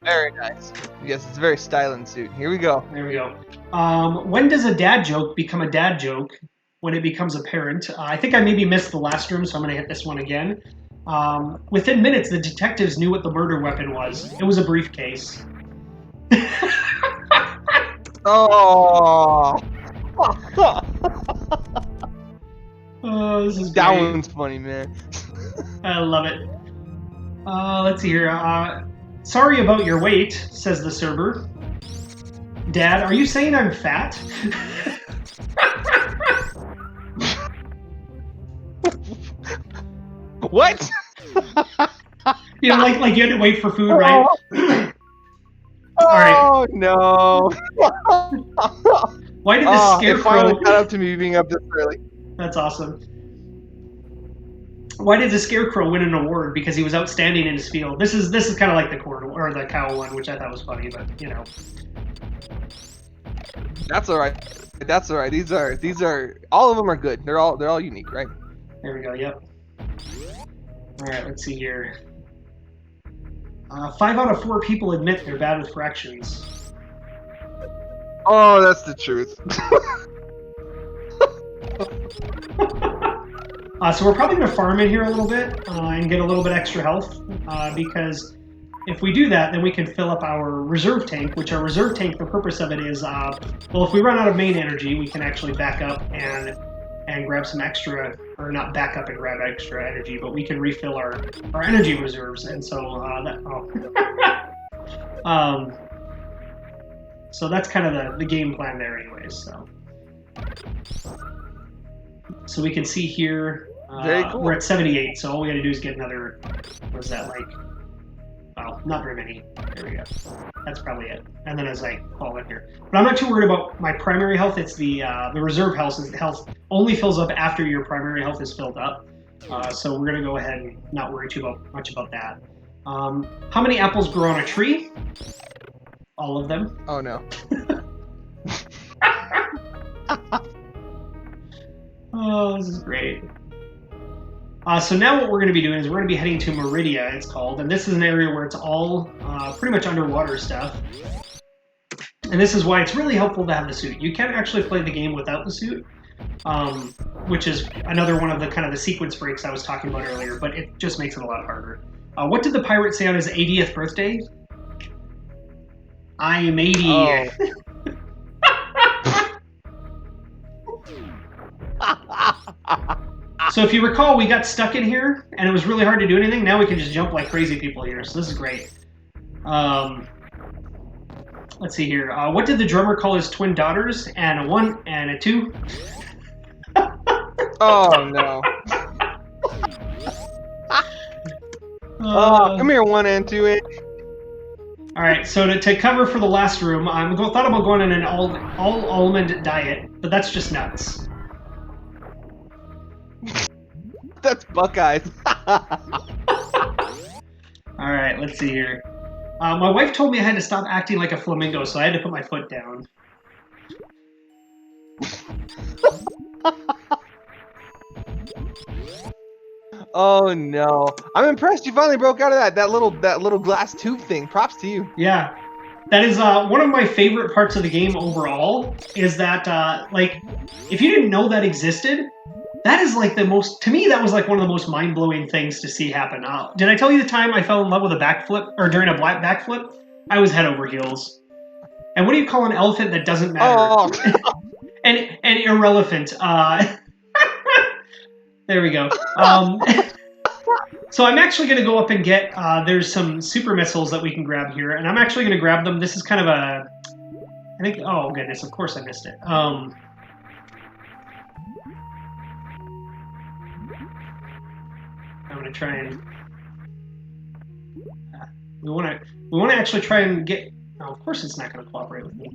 Very nice. Yes, it's a very styling suit. Here we go. There we go. When does a dad joke become a dad joke? When it becomes apparent. I think I maybe missed the last room, so I'm going to hit this one again. Within minutes, the detectives knew what the murder weapon was. It was a briefcase. Oh. Oh, this is that great. one's funny, man. I love it. Let's see here. Sorry about your weight, says the server. Dad, are you saying I'm fat? What? Like you had to wait for food, right? Oh, right. No. Why did the scarecrow... It finally caught up to me being up this early. That's awesome. Why did the scarecrow win an award? Because he was outstanding in his field. This is kind of like the corn or the cow one, which I thought was funny, but That's all right. That's all right. These are all of them are good. They're all unique, right? There we go. Yep. All right. Let's see here. 5 out of 4 people admit they're bad with fractions. Oh, that's the truth. So we're probably going to farm in here a little bit and get a little bit extra health because if we do that, then we can fill up our reserve tank, which our reserve tank, the purpose of it is, well, if we run out of main energy, we can actually back up and grab some extra, or not back up and grab extra energy, but we can refill our energy reserves. And so so that's kind of the game plan there anyways. So we can see here, Very cool. We're at 78, so all we got to do is get another, what is that, like, well, not very many. There we go. That's probably it. And then as I fall in here. But I'm not too worried about my primary health. It's the reserve health. Health only fills up after your primary health is filled up. So we're going to go ahead and not worry much about that. How many apples grow on a tree? All of them. Oh, no. Oh, this is great. So now what we're going to be doing is we're going to be heading to Meridia, it's called. And this is an area where it's all pretty much underwater stuff. And this is why it's really helpful to have the suit. You can actually play the game without the suit, which is another one of the kind of the sequence breaks I was talking about earlier, but it just makes it a lot harder. What did the pirate say on his 80th birthday? I am 80. Oh. So if you recall, we got stuck in here, and it was really hard to do anything. Now we can just jump like crazy people here, so this is great. Let's see here. What did the drummer call his twin daughters? And a 1 and a 2? Oh, no. Come here, 1 and 2. All right, so to cover for the last room, I thought about going on an all almond diet, but that's just nuts. That's Buckeyes. All right, let's see here. My wife told me I had to stop acting like a flamingo, so I had to put my foot down. Oh no! I'm impressed. You finally broke out of that little glass tube thing. Props to you. Yeah, that is one of my favorite parts of the game overall. Is that like, if you didn't know that existed, that is like to me, that was like one of the most mind-blowing things to see happen. Did I tell you the time I fell in love with a backflip, or during a black backflip? I was head over heels. And what do you call an elephant that doesn't matter? Oh, An irrelevant. There we go. So I'm actually going to go up and get, there's some super missiles that we can grab here, and I'm actually going to grab them. This is kind of a, I think, oh goodness, of course I missed it. I'm going to try and, we want to actually try and get, oh, of course it's not going to cooperate with me.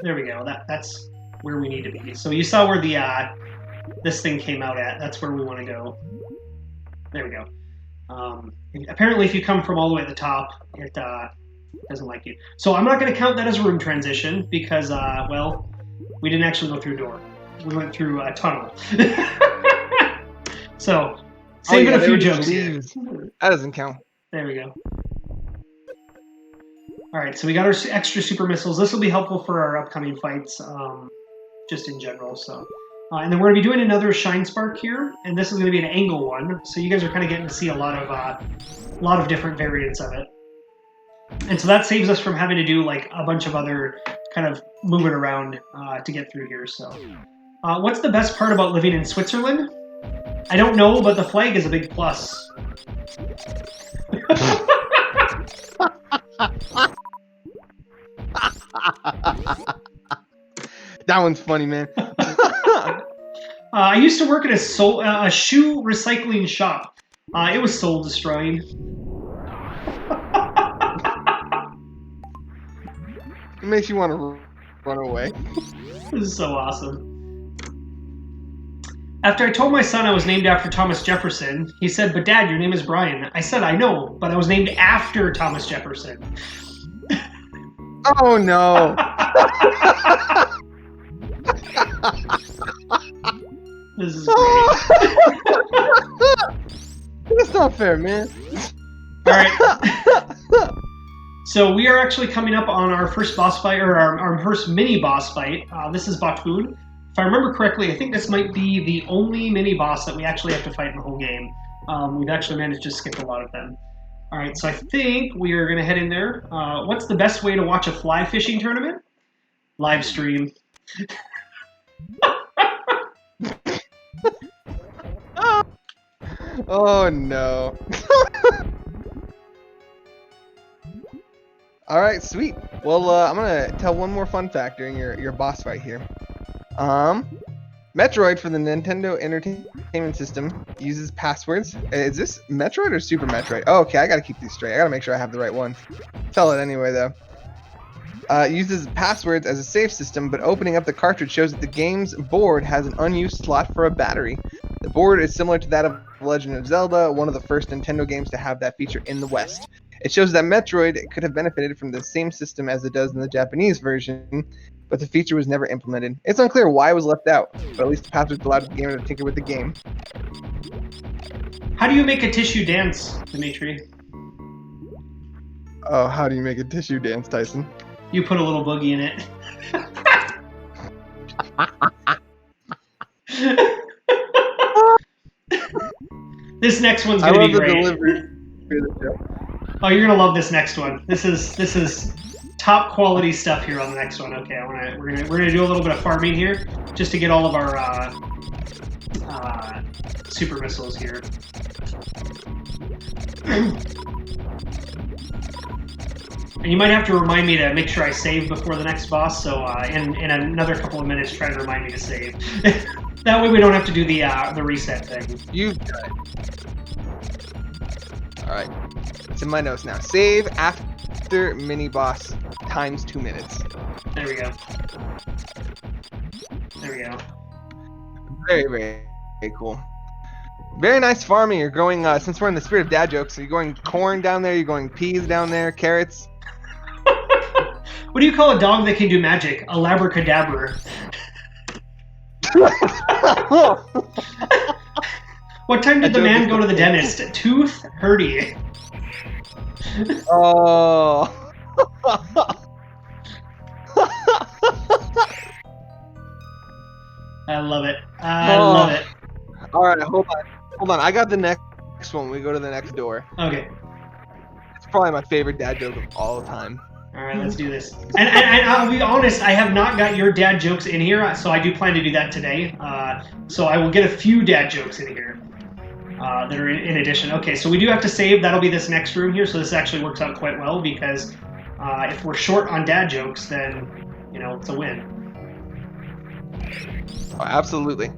There we go, that's where we need to be. So you saw where the, this thing came out at, that's where we want to go. There we go. Apparently, if you come from all the way at the top, it doesn't like you. So I'm not going to count that as a room transition because, well, we didn't actually go through a door. We went through a tunnel. So, saving a few jokes here. That doesn't count. There we go. All right, so we got our extra super missiles. This will be helpful for our upcoming fights, just in general. So. And then we're going to be doing another Shine Spark here, and this is going to be an angle one, so you guys are kind of getting to see a lot of different variants of it. And so that saves us from having to do like a bunch of other kind of moving around to get through here. So, what's the best part about living in Switzerland? I don't know, but the flag is a big plus. That one's funny, man. I used to work at a shoe recycling shop. It was soul destroying. It makes you want to run away. This is so awesome. After I told my son I was named after Thomas Jefferson, he said, "But Dad, your name is Brian." I said, "I know, but I was named after Thomas Jefferson." Oh no. This is great. That's not fair, man. All right. So we are actually coming up on our first boss fight, or our first mini boss fight. This is Batoon. If I remember correctly, I think this might be the only mini boss that we actually have to fight in the whole game. We've actually managed to skip a lot of them. All right, so I think we are going to head in there. What's the best way to watch a fly fishing tournament? Live stream. Oh no. Alright, sweet. Well, I'm gonna tell one more fun fact during your boss fight here. Metroid for the Nintendo Entertainment System uses passwords. Is this Metroid or Super Metroid? Oh, okay, I gotta keep these straight. I gotta make sure I have the right one. Tell it anyway, though. Uses passwords as a save system, but opening up the cartridge shows that the game's board has an unused slot for a battery. The board is similar to that of Legend of Zelda, one of the first Nintendo games to have that feature in the West. It shows that Metroid could have benefited from the same system as it does in the Japanese version, but the feature was never implemented. It's unclear why it was left out, but at least the passwords allowed the gamer to tinker with the game. How do you make a tissue dance, Dimitri? Oh, how do you make a tissue dance, Tyson? You put a little boogie in it. This next one's gonna be great. I love the delivery. Oh, you're gonna love this next one. This is top quality stuff here on the next one. Okay, we're gonna do a little bit of farming here just to get all of our super missiles here. And you might have to remind me to make sure I save before the next boss, so in another couple of minutes, try to remind me to save. That way we don't have to do the reset thing. You've got it. Alright, it's in my notes now. Save after mini-boss times 2 minutes. There we go. There we go. Very, very, very cool. Very nice farming. You're growing, since we're in the spirit of dad jokes, so you're going corn down there, you're going peas down there, carrots. What do you call a dog that can do magic? A labracadabra. What time did the man go to the dentist? Tooth hurty. Oh. I love it. I love it. All right, hold on. I got the next one. We go to the next door. Okay. It's probably my favorite dad joke of all time. All right, let's do this. And I'll be honest, I have not got your dad jokes in here, so I do plan to do that today. So I will get a few dad jokes in here that are in addition. Okay, so we do have to save. That'll be this next room here. So this actually works out quite well because if we're short on dad jokes, then it's a win. Oh, absolutely.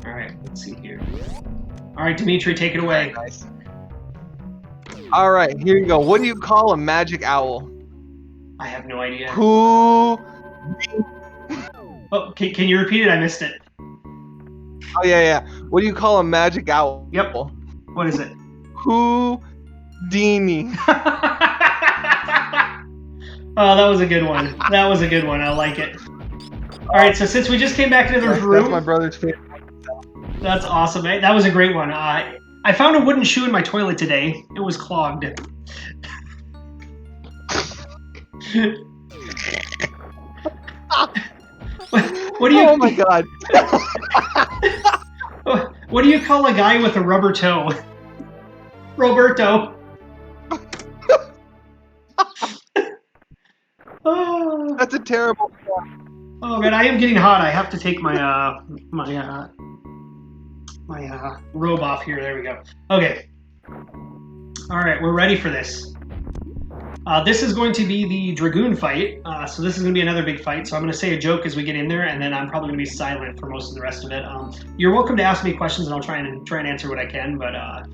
All right, let's see here. All right, Dimitri, take it away. Nice. All right, here you go. What do you call a magic owl? I have no idea. Who? Oh, can you repeat it? I missed it. Oh yeah. What do you call a magic owl? Yep. What is it? Houdini. Oh, that was a good one. That was a good one. I like it. All right, so since we just came back to the room, that's my brother's favorite. That's awesome. That was a great one. I found a wooden shoe in my toilet today. It was clogged. What do you? Oh my god. What do you call a guy with a rubber toe? Roberto. Oh. That's a terrible. Oh man, I am getting hot. I have to take my robe off here. There we go. Okay. All right, we're ready for this. This is going to be the Dragoon fight. So this is going to be another big fight. So I'm going to say a joke as we get in there, and then I'm probably going to be silent for most of the rest of it. You're welcome to ask me questions, and I'll try and answer what I can. But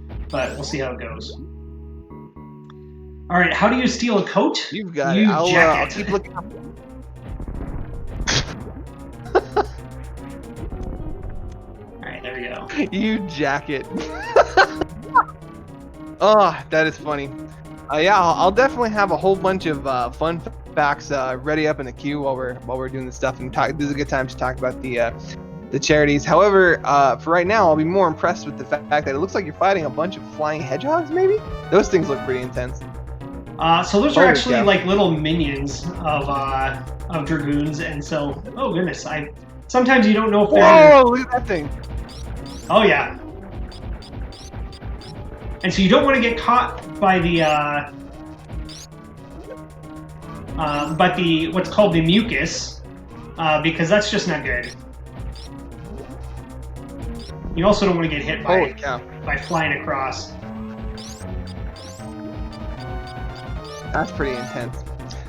we'll see how it goes. All right, how do you steal a coat? You've got you it. I'll jacket. keep looking up. All right, there we go. You jacket. Oh, that is funny. Yeah, I'll definitely have a whole bunch of fun facts ready up in the queue while we're doing this stuff and talk. This is a good time to talk about the charities. However, for right now, I'll be more impressed with the fact that it looks like you're fighting a bunch of flying hedgehogs. Maybe those things look pretty intense. So those are actually like little minions of dragoons, and so oh goodness, sometimes you don't know if they're. Whoa! Look at that thing. Oh yeah. And so you don't want to get caught by the what's called the mucus, because that's just not good. You also don't want to get hit by flying across. That's pretty intense.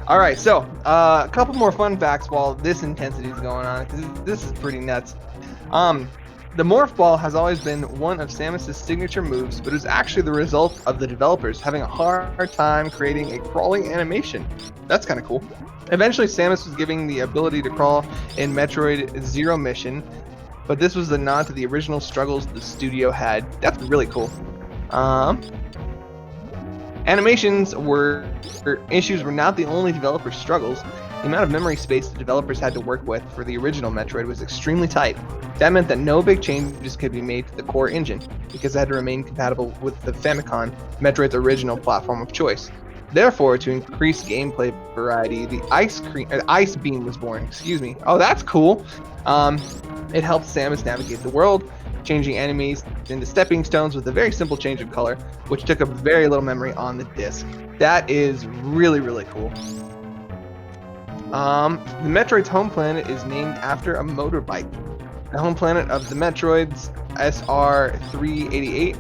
All right, so a couple more fun facts while this intensity is going on, because this is pretty nuts. The Morph Ball has always been one of Samus's signature moves, but it was actually the result of the developers having a hard time creating a crawling animation. That's kind of cool. Eventually, Samus was given the ability to crawl in Metroid Zero Mission, but this was a nod to the original struggles the studio had. That's really cool. Animations issues were not the only developer struggles. The amount of memory space the developers had to work with for the original Metroid was extremely tight. That meant that no big changes could be made to the core engine, because it had to remain compatible with the Famicom, Metroid's original platform of choice. Therefore, to increase gameplay variety, the Ice Beam was born. Excuse me. Oh, that's cool. It helped Samus navigate the world, changing enemies into stepping stones with a very simple change of color, which took up very little memory on the disc. That is really, really cool. The Metroid's home planet is named after a motorbike. The home planet of the Metroid's SR388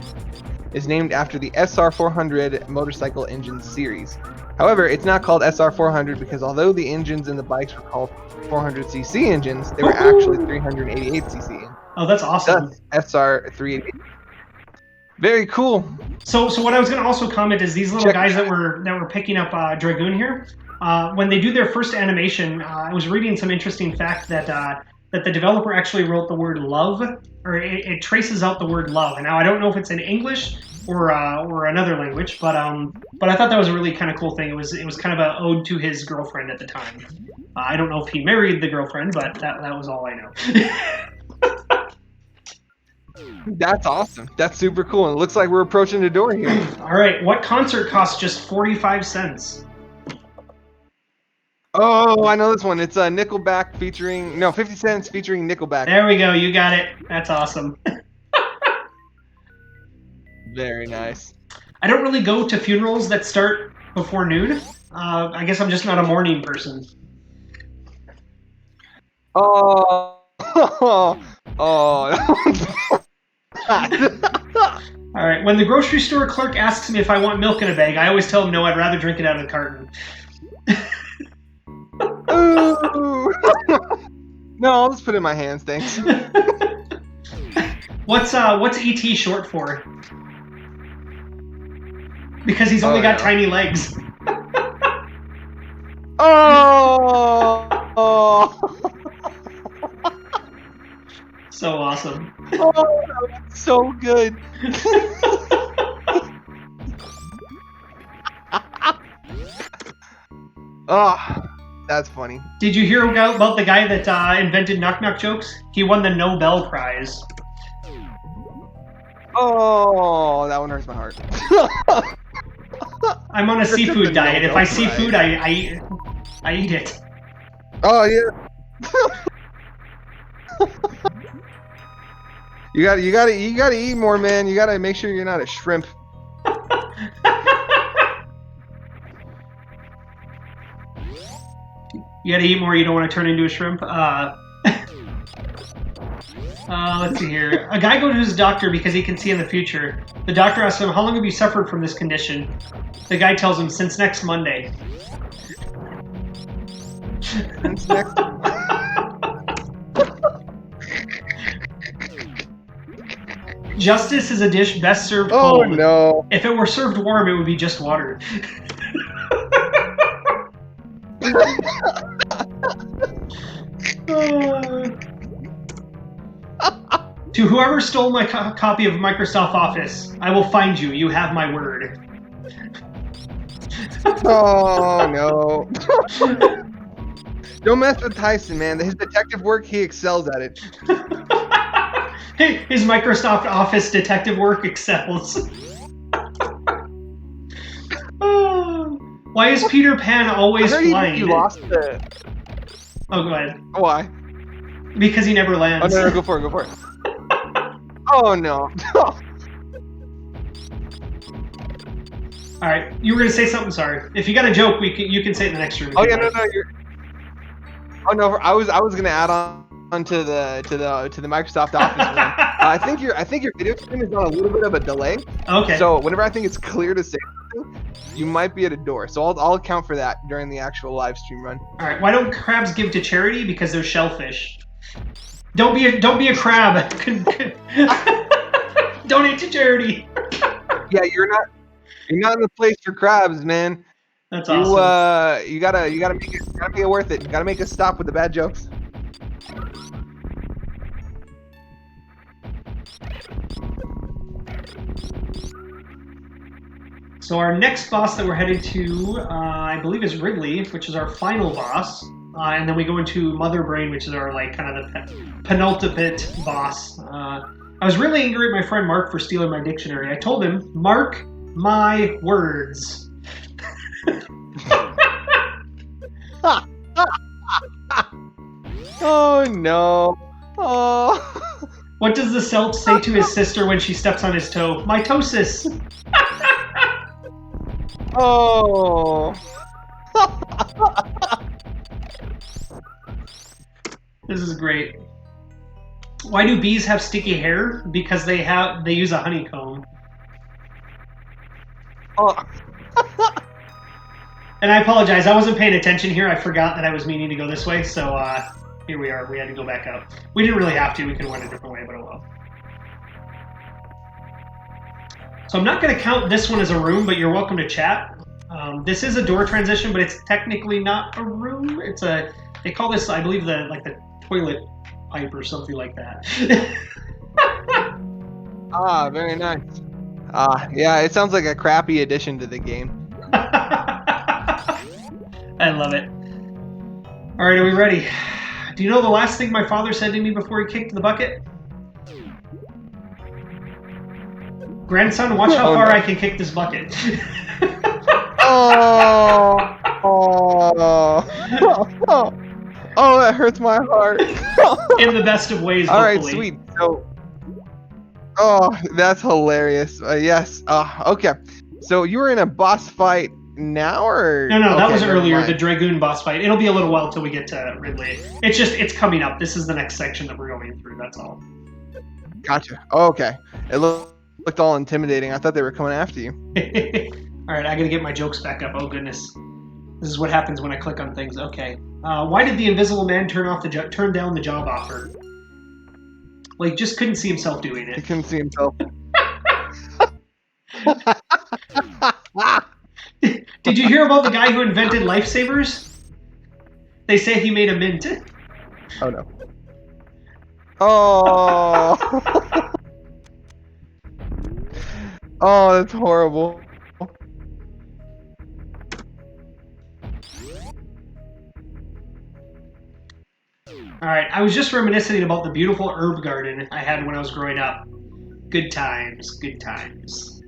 is named after the SR400 motorcycle engine series. However, it's not called SR400 because although the engines in the bikes were called 400cc engines, they were actually 388cc engines. Oh, that's awesome. That's SR388. Very cool. So what I was going to also comment is these little guys that were picking up Dragoon here. When they do their first animation, I was reading some interesting fact that the developer actually wrote the word love, or it traces out the word love. And now I don't know if it's in English or another language, but I thought that was a really kind of cool thing. It was kind of an ode to his girlfriend at the time. I don't know if he married the girlfriend, but that was all I know. That's awesome. That's super cool. And it looks like we're approaching the door here. All right, what concert costs just 45 cents? Oh, I know this one. It's Nickelback 50 Cent featuring Nickelback. There we go. You got it. That's awesome. Very nice. I don't really go to funerals that start before noon. I guess I'm just not a morning person. Oh, oh. All right. When the grocery store clerk asks me if I want milk in a bag, I always tell him no. I'd rather drink it out of the carton. Ooh. No, I'll just put it in my hands, thanks. What's ET short for? Because he's only got tiny legs. Oh. So awesome. Oh, that's so good. Oh, that's funny. Did you hear about the guy that invented knock-knock jokes? He won the Nobel Prize. Oh, that one hurts my heart. I'm on a seafood diet. If I see food, I eat it. Oh yeah. You gotta eat more, man. You gotta make sure you're not a shrimp. You gotta eat more. You don't want to turn into a shrimp. Let's see here. A guy goes to his doctor because he can see in the future. The doctor asks him, "How long have you suffered from this condition?" The guy tells him, "Since next Monday." Since next. Justice is a dish best served Oh cold. no. If it were served warm, it would be just water. To whoever stole my copy of Microsoft Office, I will find you. You have my word. Oh no. Don't mess with Tyson, man. His detective work, he excels at it. His Microsoft Office detective work excels. Why is Peter Pan always flying? You lost the. Oh, go ahead. Why? Because he never lands. Oh no, go for it, go for it. Oh no. All right, you were gonna say something. Sorry. If you got a joke, you can say it in the next room. Oh yeah, no. Oh no, I was gonna add on to the Microsoft Office one. I think your video stream is on a little bit of a delay. Okay. So whenever I think it's clear to say something, you might be at a door. So I'll account for that during the actual live stream run. All right. Why don't crabs give to charity? Because they're shellfish. Don't be a crab. Donate to charity. Yeah, you're not in the place for crabs, man. That's awesome. You gotta make it worth it. You gotta make a stop with the bad jokes. So our next boss that we're headed to, I believe, is Wrigley, which is our final boss, and then we go into Mother Brain, which is our kind of the penultimate boss. I was really angry at my friend Mark for stealing my dictionary. I told him, "Mark my words." Oh no. Oh. What does the Celt say to his sister when she steps on his toe? Mitosis. Oh. This is great. Why do bees have sticky hair? Because they use a honeycomb. Oh. And I apologize, I wasn't paying attention here. I forgot that I was meaning to go this way, so here we are. We had to go back up. We didn't really have to. We could have went a different way, but oh well. So I'm not going to count this one as a room, but you're welcome to chat. This is a door transition, but it's technically not a room. They call this, I believe, the toilet pipe or something like that. Ah, very nice. Yeah, it sounds like a crappy addition to the game. I love it. All right, are we ready? Do you know the last thing my father said to me before he kicked the bucket? Grandson, watch how far I can kick this bucket. Oh, that hurts my heart. In the best of ways, All right, hopefully. sweet. So, Oh, that's hilarious. Yes. Okay. So you were in a boss fight now, or No, that okay? was Never earlier, the mind. Dragoon boss fight. It'll be a little while till we get to Ridley. It's coming up. This is the next section that we're going through, that's all. Gotcha. Okay. It looked all intimidating. I thought they were coming after you. Alright, I gotta get my jokes back up. Oh, goodness. This is what happens when I click on things. Okay. Why did the Invisible Man turn down the job offer? Well, he just couldn't see himself doing He it. couldn't see himself. Did you hear about the guy who invented lifesavers? They say he made a mint. Oh no. Oh. Oh, that's horrible. Alright, I was just reminiscing about the beautiful herb garden I had when I was growing up. Good times, good times.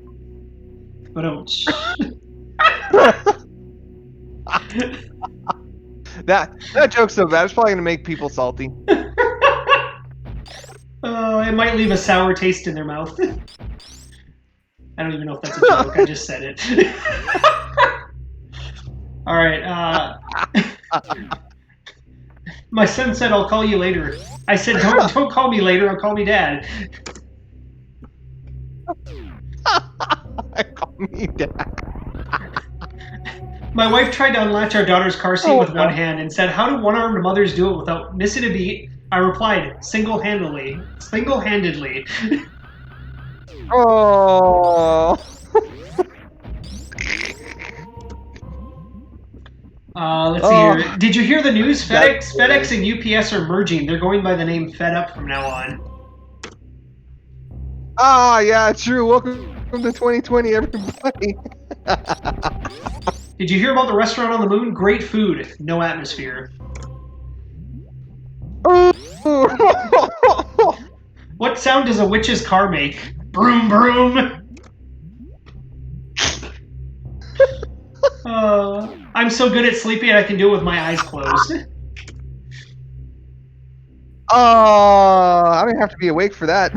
But that joke's so bad. It's probably gonna make people salty. it might leave a sour taste in their mouth. I don't even know if that's a joke. I just said it. All right. My son said, "I'll call you later." I said, "Don't call me later. I'll call me Dad." Call me Dad. My wife tried to unlatch our daughter's car seat with one no. hand and said, "How do one-armed mothers do it without missing a beat?" I replied, "Single-handedly." Single-handedly. Oh. Let's see here. Did you hear the news? FedEx and UPS are merging. They're going by the name FedUp from now on. Yeah, true. Welcome to 2020, everybody. Did you hear about the restaurant on the moon? Great food, no atmosphere. What sound does a witch's car make? Broom, broom. I'm so good at sleeping I can do it with my eyes closed. I'm gonna have to be awake for that.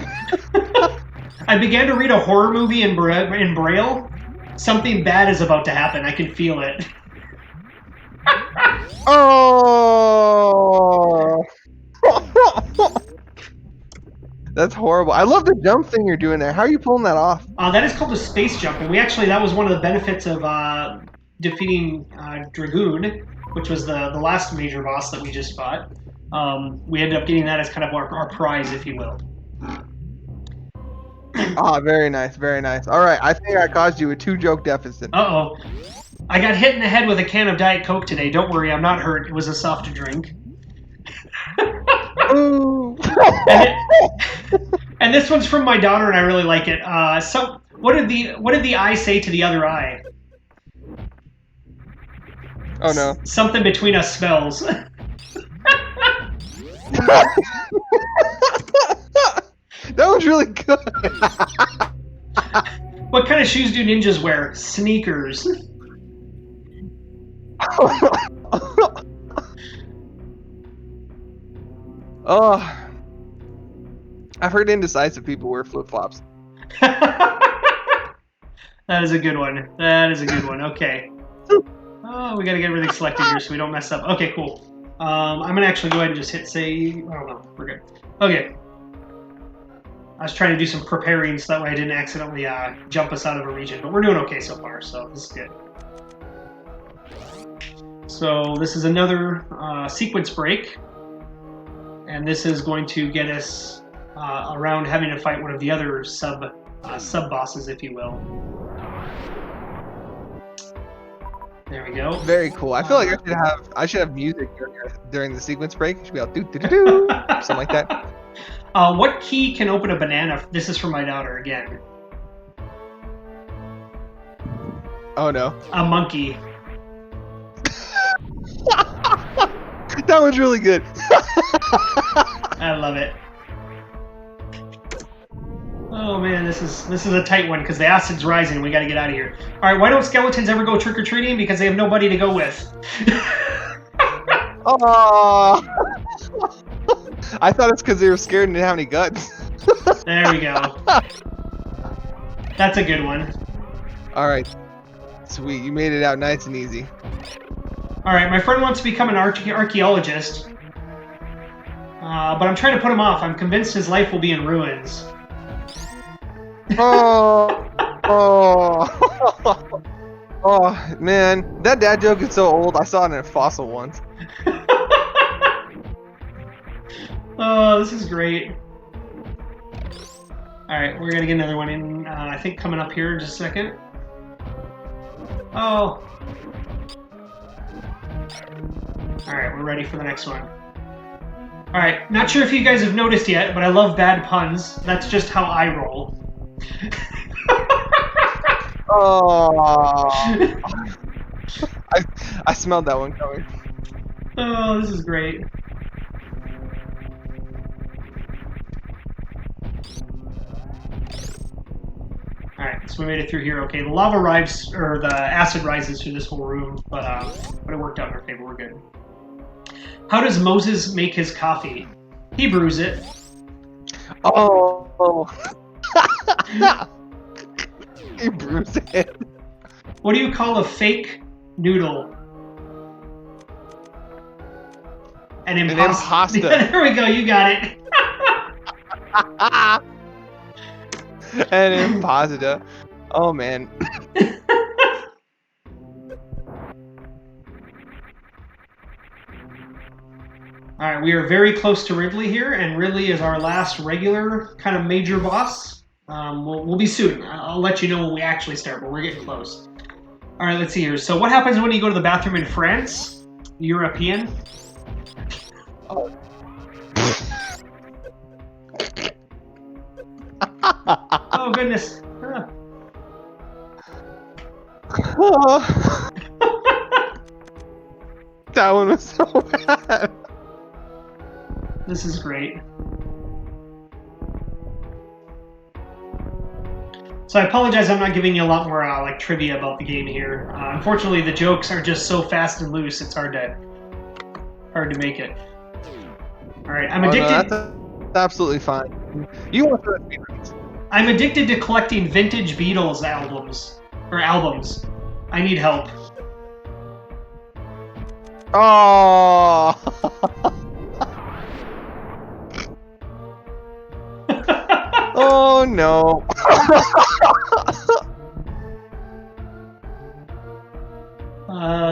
I began to read a horror movie in Braille. Something bad is about to happen. I can feel it. Oh. That's horrible. I love the jump thing you're doing there. How are you pulling that off? That is called a space jump, and that was one of the benefits of defeating Dragoon, which was the last major boss that we just fought. We ended up getting that as kind of our prize, if you will. Very nice, very nice. All right, I think I caused you a 2-joke deficit. Uh-oh. I got hit in the head with a can of Diet Coke today. Don't worry, I'm not hurt. It was a soft drink. Ooh. And this one's from my daughter, and I really like it. So, what did the eye say to the other eye? Oh no. Something between us smells. That was really good. What kind of shoes do ninjas wear? Sneakers. Oh, I've heard indecisive people wear flip-flops. That is a good one. That is a good one. Okay. Oh, we gotta get everything selected here so we don't mess up. Okay, cool. I'm gonna actually go ahead and just hit save. I don't know. We're good. Okay. I was trying to do some preparing so that way I didn't accidentally jump us out of a region, but we're doing okay so far, so this is good. So this is another sequence break, and this is going to get us around having to fight one of the other sub bosses, if you will. There we go. Very cool. I feel like I should have music during the sequence break. It should be all do something like that. What key can open a banana? This is from my daughter again. Oh no. A monkey. That one's really good. I love it. Oh man, this is a tight one because the acid's rising. We got to get out of here. All right, why don't skeletons ever go trick or treating? Because they have nobody to go with. Oh. I thought it's because they were scared and didn't have any guts. There we go. That's a good one. All right. Sweet. You made it out nice and easy. All right, my friend wants to become an archaeologist, but I'm trying to put him off. I'm convinced his life will be in ruins. Oh. Oh. Oh, man. That dad joke is so old. I saw it in a fossil once. Oh, this is great. All right, we're gonna get another one in. I think coming up here in just a second. Oh. All right, we're ready for the next one. All right, not sure if you guys have noticed yet, but I love bad puns. That's just how I roll. Oh. I smelled that one coming. Oh, this is great. All right, so we made it through here. Okay, the lava rises, or the acid rises through this whole room, but it worked out in our favor. We're good. How does Moses make his coffee? He brews it. Oh. He brews it. What do you call a fake noodle? An impasta. There we go. You got it. An impasta. Oh man. All right, we are very close to Ridley here, and Ridley is our last regular kind of major boss. We'll be soon. I'll let you know when we actually start, but we're getting close. All right, let's see here. So what happens when you go to the bathroom in France? European? Oh. Oh, goodness. That one was so bad. This is great. So I apologize I'm not giving you a lot more like trivia about the game here. Unfortunately, the jokes are just so fast and loose, it's hard to make it. All right, I'm addicted. No, that's absolutely fine. You want to speedruns? I'm addicted to collecting vintage Beatles albums. I need help. Oh. Oh no.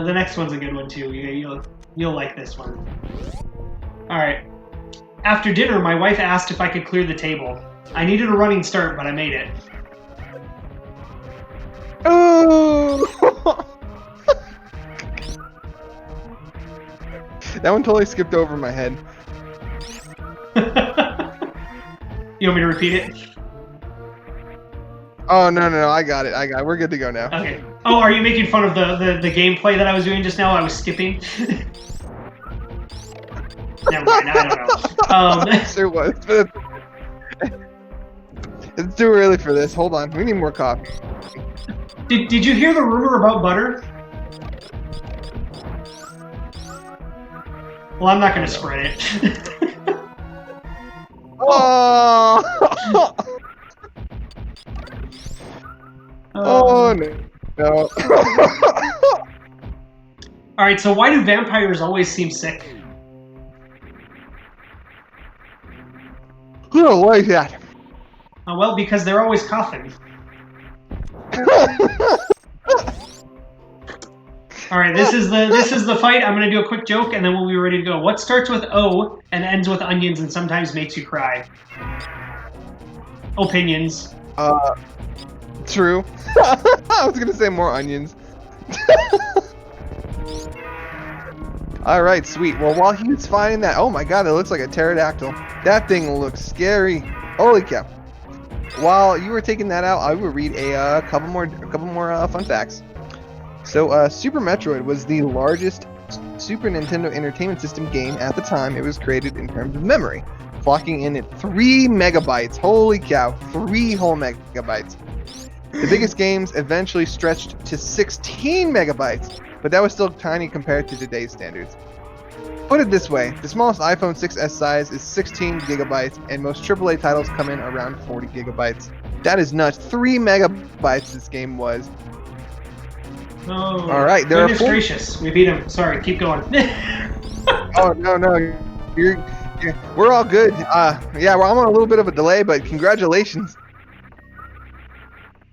The next one's a good one too. You'll like this one. All right. After dinner, my wife asked if I could clear the table. I needed a running start, but I made it. Oh. That one totally skipped over my head. You want me to repeat it? Oh no, I got it. We're good to go now. Okay. Oh, are you making fun of the gameplay that I was doing just now? I was skipping. Never mind. I don't know. Sure was. But it's too early for this. Hold on. We need more coffee. Did you hear the rumor about butter? Well, I'm not going to spread it. Oh! Oh no. Alright, so why do vampires always seem sick? I don't like that. Well, because they're always coughing. Alright, this is the fight. I'm gonna do a quick joke and then we'll be ready to go. What starts with O and ends with onions and sometimes makes you cry? Opinions. True. I was gonna say more onions. Alright, sweet. Well, while he's finding that, oh my god, it looks like a pterodactyl. That thing looks scary. Holy cow. While you were taking that out, I will read a couple more fun facts. So, Super Metroid was the largest Super Nintendo Entertainment System game at the time it was created in terms of memory, clocking in at 3 megabytes. Holy cow, 3 whole megabytes. The biggest games eventually stretched to 16 megabytes, but that was still tiny compared to today's standards. Put it this way, the smallest iPhone 6s size is 16 gigabytes, and most AAA titles come in around 40 gigabytes. That is nuts. 3 megabytes this game was. Oh, all right, there goodness are gracious. We beat him. Sorry, keep going. Oh, no. We're all good. Yeah, well, I'm on a little bit of a delay, but congratulations.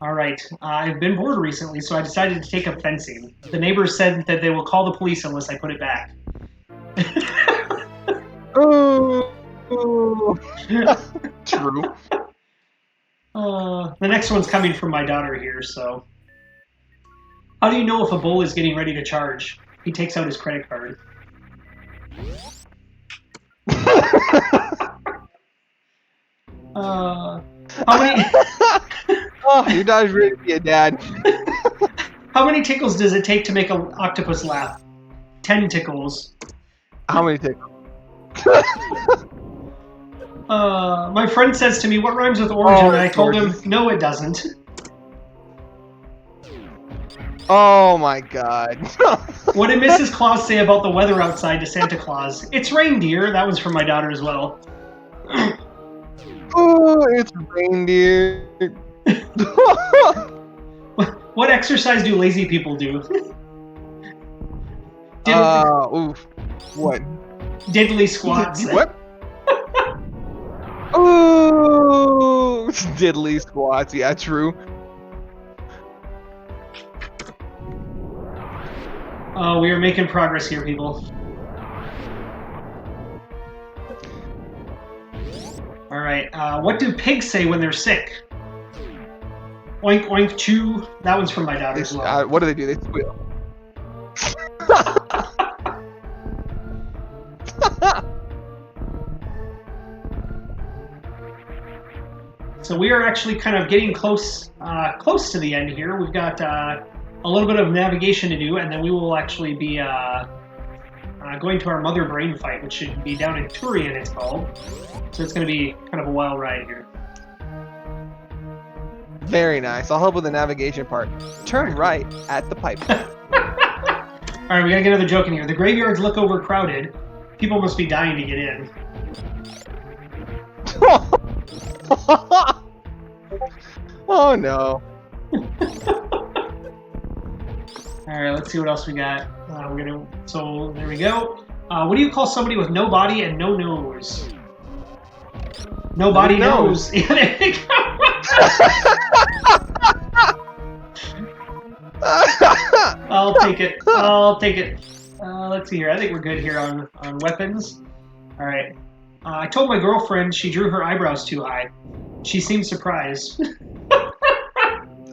All right. I've been bored recently, so I decided to take up fencing. The neighbors said that they will call the police unless I put it back. Oh, true. The next one's coming from my daughter here, so. How do you know if a bull is getting ready to charge? He takes out his credit card. How many? Oh, your daughter's ready to be a dad. How many tickles does it take to make an octopus laugh? 10 tickles. How many tickles? My friend says to me, "What rhymes with origin?" And I told him, "No, it doesn't." Oh my God. What did Mrs. Claus say about the weather outside to Santa Claus? It's reindeer. That was from my daughter as well. Oh, it's reindeer. What exercise do lazy people do? Oof. What? Diddly squats. What? Oh, diddly squats. Yeah, true. Oh, we are making progress here, people. All right. What do pigs say when they're sick? Oink, oink, chew. That one's from my daughter as well. What do? They squeal. So we are actually kind of getting close to the end here. We've got a little bit of navigation to do, and then we will actually be going to our mother brain fight, which should be down in Turian, it's called. So it's going to be kind of a wild ride here. Very nice. I'll help with the navigation part. Turn right at the pipe. All right, we got to get another joke in here. The graveyards look overcrowded. People must be dying to get in. Oh no. All right, let's see what else we got. So there we go. What do you call somebody with no body and no nose? Nobody knows. Yeah, there we go. I'll take it. Let's see here. I think we're good here on weapons. All right. I told my girlfriend she drew her eyebrows too high. She seemed surprised.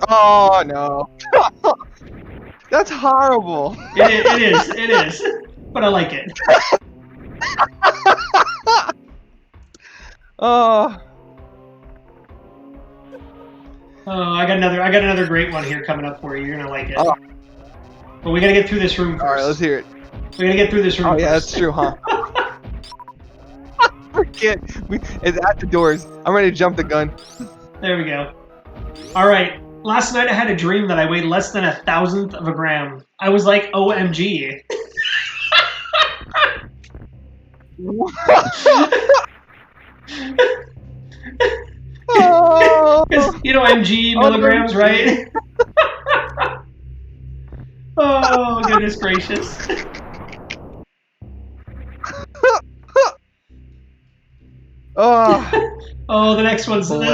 Oh no. That's horrible. It is. But I like it. Oh, I got another great one here coming up for you. You're gonna like it. Oh. But we gotta get through this room first. All right, let's hear it. We gotta get through this room first. Oh yeah, that's true, huh? Forget. It's at the doors. I'm ready to jump the gun. There we go. All right. Last night I had a dream that I weighed less than 1,000th of a gram. I was like, OMG. Oh. You know MG milligrams, right? Oh, goodness gracious. Oh, the next one's gonna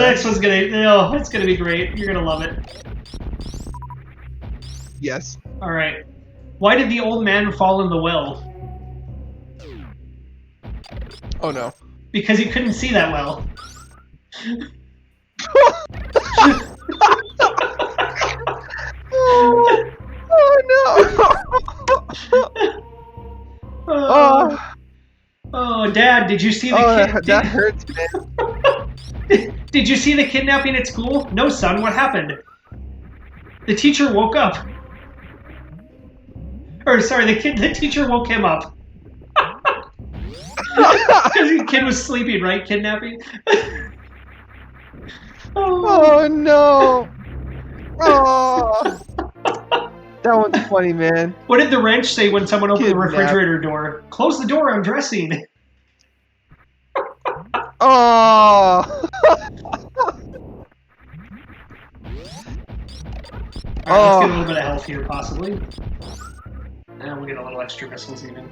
it's gonna be great. You're gonna love it. Yes. All right. Why did the old man fall in the well? Oh no. Because he couldn't see that well. Oh no. Oh, Dad, did you see the kid? That hurts, man. Did you see the kidnapping at school? No, son, what happened? The teacher woke up. Or, sorry, the teacher woke him up. Because the kid was sleeping, right? Kidnapping? Oh no. Oh. That one's funny, man. What did the wrench say when someone opened the Kidnapped. refrigerator door? Close the door, I'm dressing. Oh. Alright, let's get a little bit of health here, possibly. And we'll get a little extra missiles even.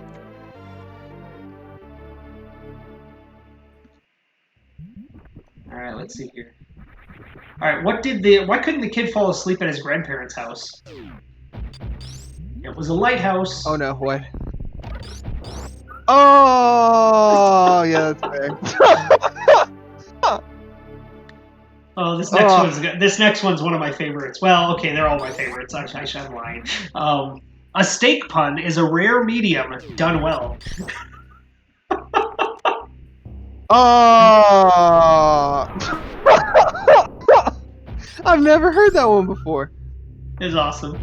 Alright, let's see here. Alright, why couldn't the kid fall asleep at his grandparents' house? It was a lighthouse. Oh no, what? Oh, yeah, that's fair. Oh, this next one's one of my favorites. Well, okay, they're all my favorites. Actually, I'm lying. A steak pun is a rare medium done well. Oh. I've never heard that one before. It's awesome.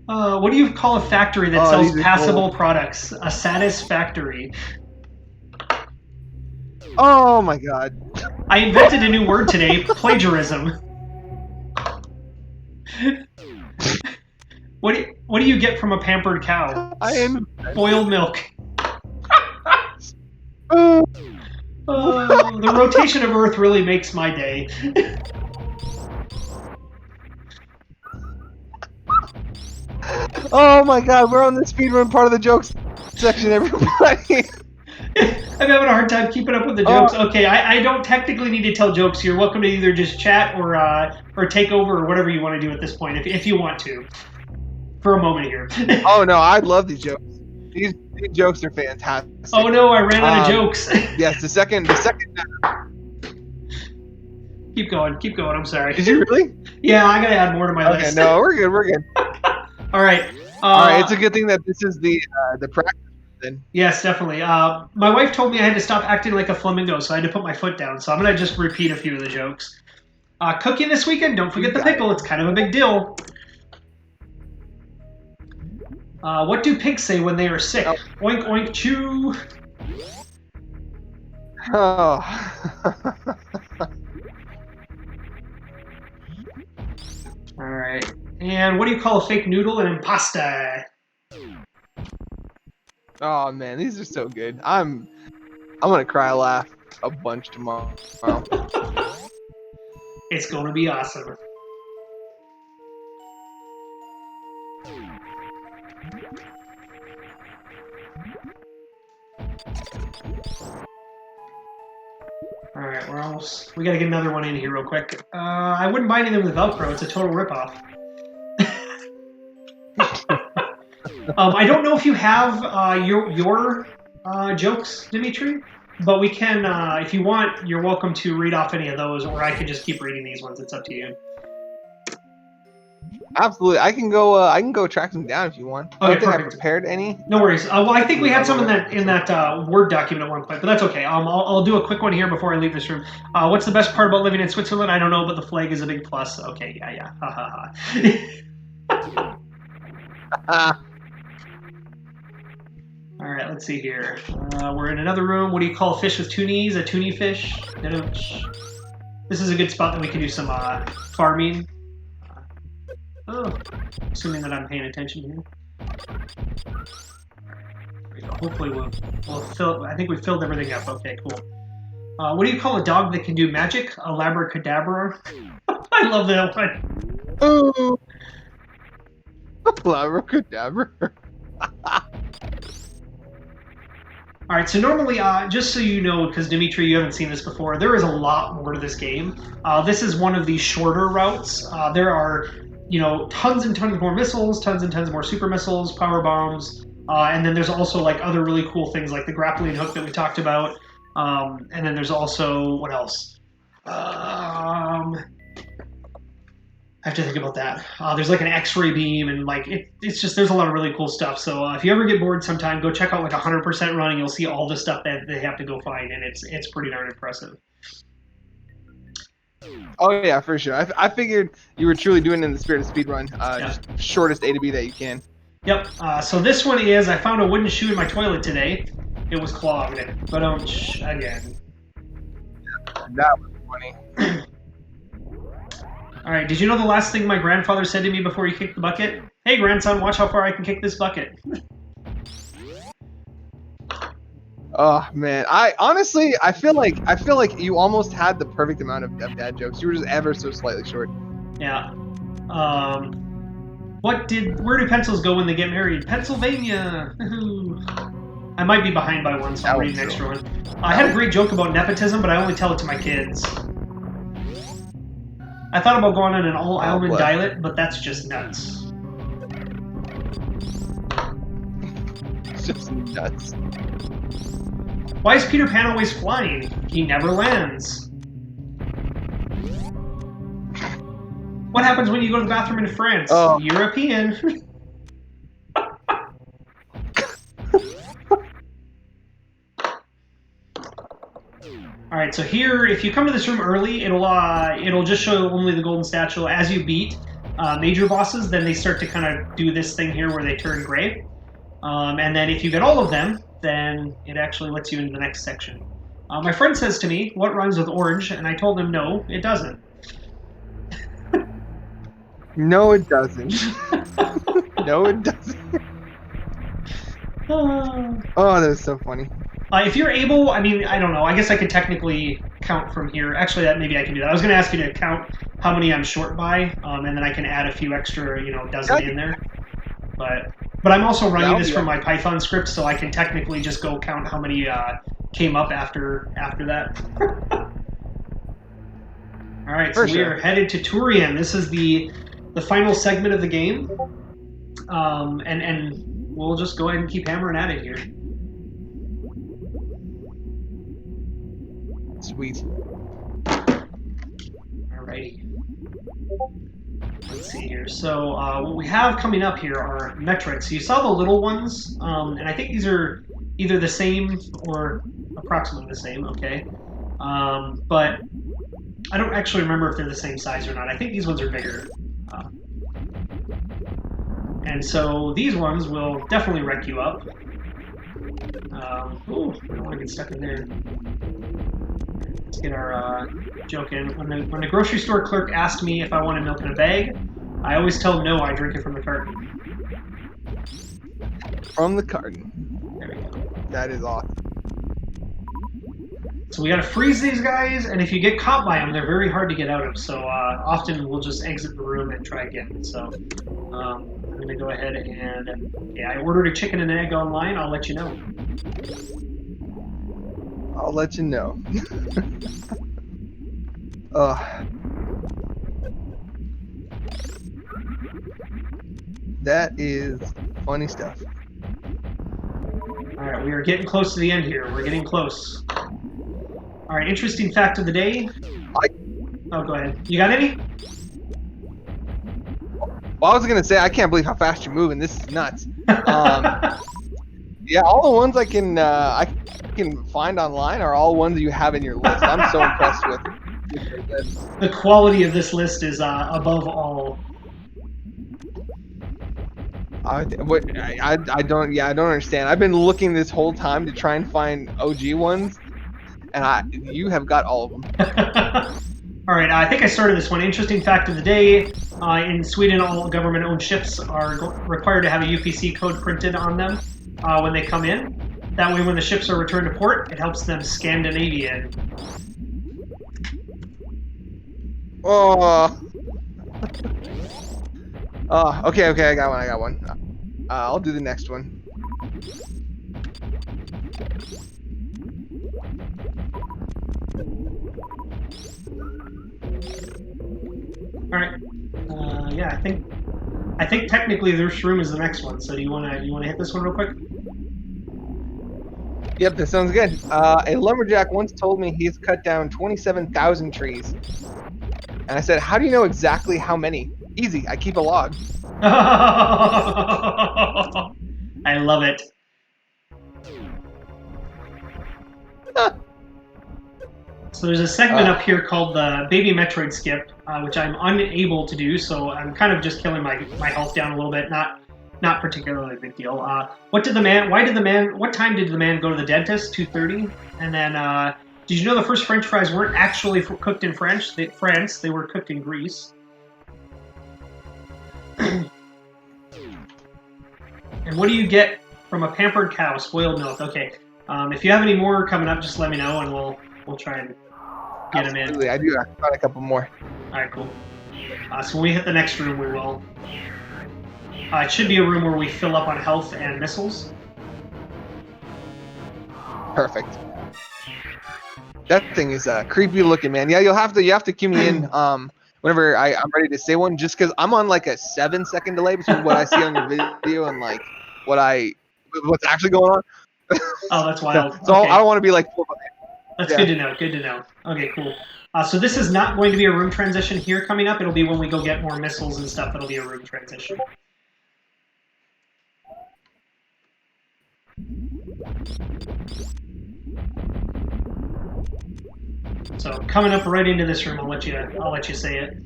What do you call a factory that sells passable products? A satisfactory. Oh my god. I invented a new word today, plagiarism. What do you get from a pampered cow? Boiled milk. The rotation of Earth really makes my day. Oh my god, we're on the speedrun part of the jokes section, everybody. I'm having a hard time keeping up with the jokes. Okay, I don't technically need to tell jokes. You're welcome to either just chat or take over or whatever you want to do at this point, if you want to. For a moment here. Oh no, I love these jokes. These jokes are fantastic. Oh no, I ran out of jokes. Yes, the second. Keep going. I'm sorry. Did you really? Yeah, I gotta add more to my list. Okay, no, we're good. All right. All right, it's a good thing that this is the practice. Then. Yes, definitely. My wife told me I had to stop acting like a flamingo, so I had to put my foot down. So I'm gonna just repeat a few of the jokes. Cooking this weekend. Don't forget the pickle. It's kind of a big deal. What do pigs say when they are sick? Oh. Oink, oink, chew. Oh. All right. And what do you call a fake noodle? An impasta. Oh man, these are so good. I'm gonna cry laugh a bunch tomorrow. It's gonna be awesome. Alright, we're almost... We gotta get another one in here real quick. I wouldn't buy anything with Velcro. It's a total ripoff. I don't know if you have your jokes, Dimitri, but we can, if you want, you're welcome to read off any of those, or I could just keep reading these ones. It's up to you. Absolutely, I can go track them down if you want. Okay, I don't think I prepared any. No worries. Well, I think we had some in that Word document at one point, but that's okay. I'll do a quick one here before I leave this room. What's the best part about living in Switzerland? I don't know, but the flag is a big plus. Okay, yeah. Ha ha ha. All right, let's see here. We're in another room. What do you call a fish with two knees? A toonie fish? This is a good spot that we can do some farming. Assuming that I'm paying attention here. There we go. Hopefully we'll fill. I think we filled everything up. Okay, cool. What do you call a dog that can do magic? A labracadabra. I love that one. Oh, labracadabra. All right, so normally, just so you know, because Dimitri, you haven't seen this before, there is a lot more to this game. This is one of the shorter routes. There are, tons and tons more missiles, tons and tons more super missiles, power bombs, and then there's also like other really cool things like the grappling hook that we talked about, and then there's also what else? I have to think about that. There's like an X-ray beam, and like it's just there's a lot of really cool stuff. So if you ever get bored sometime, go check out like 100% Run, and you'll see all the stuff that they have to go find, and it's pretty darn impressive. Oh yeah, for sure. I figured you were truly doing it in the spirit of speedrun. Just shortest A to B that you can. Yep. So this one is I found a wooden shoe in my toilet today. It was clogged, but again. That was funny. All right. Did you know the last thing my grandfather said to me before he kicked the bucket? Hey, grandson, watch how far I can kick this bucket. Oh man, I feel like you almost had the perfect amount of dad jokes. You were just ever so slightly short. Yeah. Where do pencils go when they get married? Pennsylvania. I might be behind by one, so I'll read an extra one. I had a great joke about nepotism, but I only tell it to my kids. I thought about going on an all-almond diet, but that's just nuts. It's just nuts. Why is Peter Pan always flying? He never lands. What happens when you go to the bathroom in France? Oh. European. All right, so here, if you come to this room early, it'll just show only the golden statue. As you beat major bosses, then they start to kind of do this thing here where they turn gray. And then if you get all of them, then it actually lets you into the next section. My friend says to me, "What rhymes with orange?" And I told him, no, it doesn't. No, it doesn't. No, it doesn't. Oh, that was so funny. If you're able, I mean, I don't know. I guess I could technically count from here. Actually, maybe I can do that. I was going to ask you to count how many I'm short by, and then I can add a few extra, dozen in there. But I'm also running this from my Python script, so I can technically just go count how many came up after that. All right, so we are headed to Turian. This is the final segment of the game, and we'll just go ahead and keep hammering at it here. Sweet. Alrighty. Let's see here. So what we have coming up here are Metroid. So you saw the little ones, and I think these are either the same or approximately the same, okay? But I don't actually remember if they're the same size or not. I think these ones are bigger. And so these ones will definitely wreck you up. Ooh, I don't want to get stuck in there. Let's get our joke in. When the grocery store clerk asked me if I wanted milk in a bag, I always tell him no, I drink it from the carton. From the carton. There we go. That is awesome. So we gotta freeze these guys, and if you get caught by them, they're very hard to get out of. So often we'll just exit the room and try again. So I'm gonna go ahead and I ordered a chicken and egg online. I'll let you know. I'll let you know. That is funny stuff. All right, we are getting close to the end here. We're getting close. All right, interesting fact of the day. Oh, go ahead. You got any? Well, I was gonna say I can't believe how fast you're moving. This is nuts. Yeah, all the ones I can find online are all ones you have in your list. I'm so impressed with this. The quality of this list is above all. I don't understand. I've been looking this whole time to try and find OG ones, and you have got all of them. All right, I think I started this one. Interesting fact of the day: in Sweden, all government-owned ships are required to have a UPC code printed on them when they come in. That way, when the ships are returned to port, it helps them Scandinavian. Oh. Okay, I got one. I'll do the next one. All right. Yeah, I think technically this room is the next one. So do you wanna hit this one real quick? Yep, that sounds good. A lumberjack once told me he's cut down 27,000 trees. And I said, how do you know exactly how many? Easy, I keep a log. I love it. So there's a segment up here called the Baby Metroid Skip, which I'm unable to do, so I'm kind of just killing my health down a little bit. Not particularly a big deal. What time did the man go to the dentist? 2:30. And then, did you know the first French fries weren't actually cooked in France? They were cooked in Greece. And what do you get from a pampered cow? Spoiled milk. Okay. If you have any more coming up, just let me know, and we'll try and get them in. Absolutely, I do. I got a couple more. All right, cool. So when we hit the next room, we will. It should be a room where we fill up on health and missiles. Perfect. That thing is creepy looking, man. Yeah, you have to cue me in whenever I'm ready to say one, just because I'm on like a 7-second delay between what I see on your video and like what's actually going on. Oh, that's wild. So Okay. I don't want to be like. That's good to know. Good to know. Okay, cool. So this is not going to be a room transition here coming up. It'll be when we go get more missiles and stuff. It'll be a room transition. So coming up right into this room, I'll let you say it.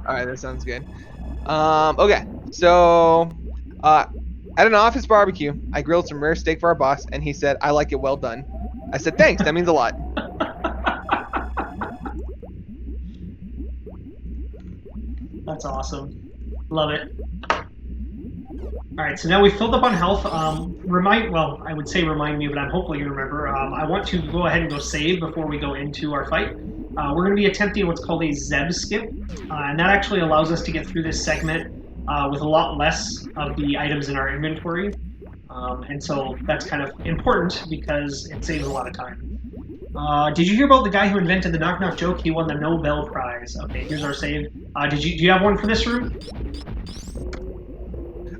All right, that sounds good. Okay, so at an office barbecue, I grilled some rare steak for our boss, and he said, "I like it well done." I said, "Thanks, that means a lot." That's awesome. Love it. All right, so now we filled up on health. I would say remind me, but I'm hopefully going to remember. I want to go ahead and go save before we go into our fight. We're going to be attempting what's called a Zeb skip, and that actually allows us to get through this segment with a lot less of the items in our inventory. And so that's kind of important because it saves a lot of time. Did you hear about the guy who invented the knock knock joke? He won the Nobel Prize. Okay, here's our save. Do you have one for this room?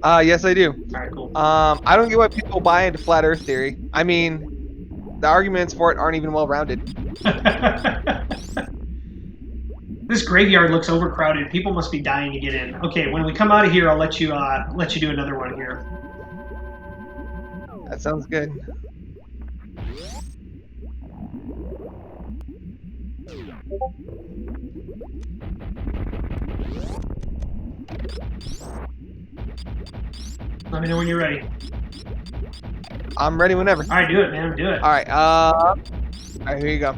Yes, I do. All right, cool. I don't get why people buy into flat Earth theory. I mean, the arguments for it aren't even well rounded. This graveyard looks overcrowded. People must be dying to get in. Okay, when we come out of here, I'll let you do another one here. That sounds good. Let me know when you're ready. I'm ready whenever. All right, do it, man. Do it. All right. All right, here you go.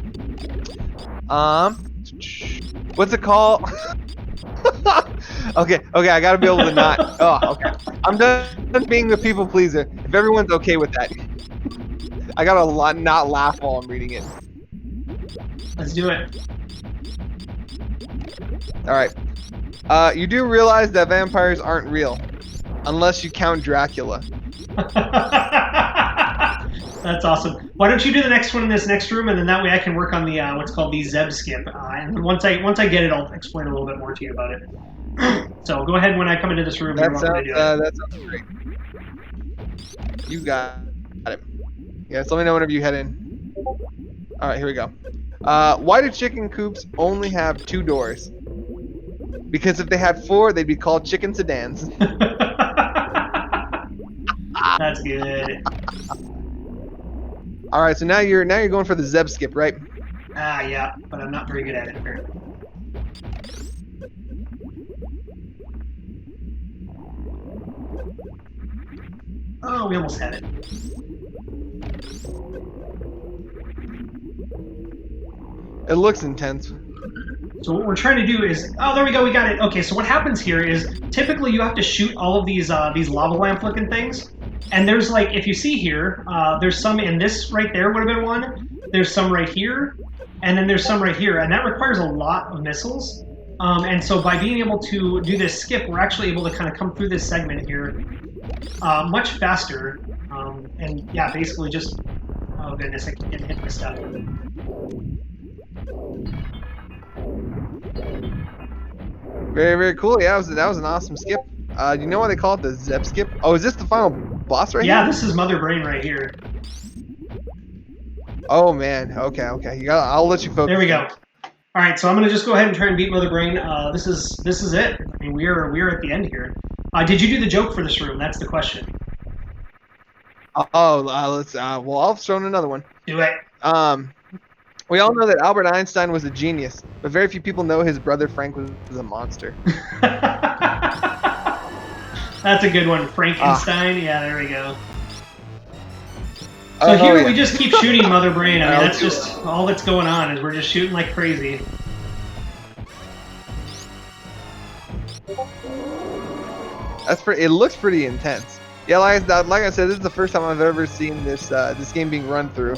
What's it called? Okay, I gotta be able to not. Oh, okay. I'm done being the people pleaser. If everyone's okay with that, I gotta not laugh while I'm reading it. Let's do it. All right. You do realize that vampires aren't real, unless you count Dracula. That's awesome. Why don't you do the next one in this next room, and then that way I can work on the what's called the Zeb skip. And once I get it, I'll explain a little bit more to you about it. So go ahead when I come into this room. That sounds great. You got it. Yeah, so let me know whenever you head in. All right, here we go. Why do chicken coops only have 2 doors? Because if they had 4, they'd be called chicken sedans. That's good. All right, so now you're going for the Zeb skip, right? Yeah, but I'm not very good at it here. Oh, we almost had it. It looks intense. So what we're trying to do is, oh, there we go, we got it. Okay, so what happens here is typically you have to shoot all of these lava lamp looking things, and there's like, if you see here, there's some in this right there would have been one. There's some right here, and then there's some right here, and that requires a lot of missiles. And so by being able to do this skip, we're actually able to kind of come through this segment here much faster. And yeah, basically just, oh goodness, I keep getting hit with stuff. Very, very cool. Yeah, that was an awesome skip. Do you know why they call it the Zeb skip? Oh, is this the final boss right here? Yeah, this is Mother Brain right here. Oh man. Okay. I'll let you focus. There we go. All right, so I'm gonna just go ahead and try and beat Mother Brain. This is it. I mean, we're at the end here. Did you do the joke for this room? That's the question. Oh, let's. Well, I'll throw in another one. Do it. We all know that Albert Einstein was a genius, but very few people know his brother Frank was a monster. That's a good one. Frankenstein. Yeah, there we go. So here we just keep shooting Mother Brain. I mean, that's just all that's going on is we're just shooting like crazy. It looks pretty intense. Yeah, like I said, this is the first time I've ever seen this game being run through.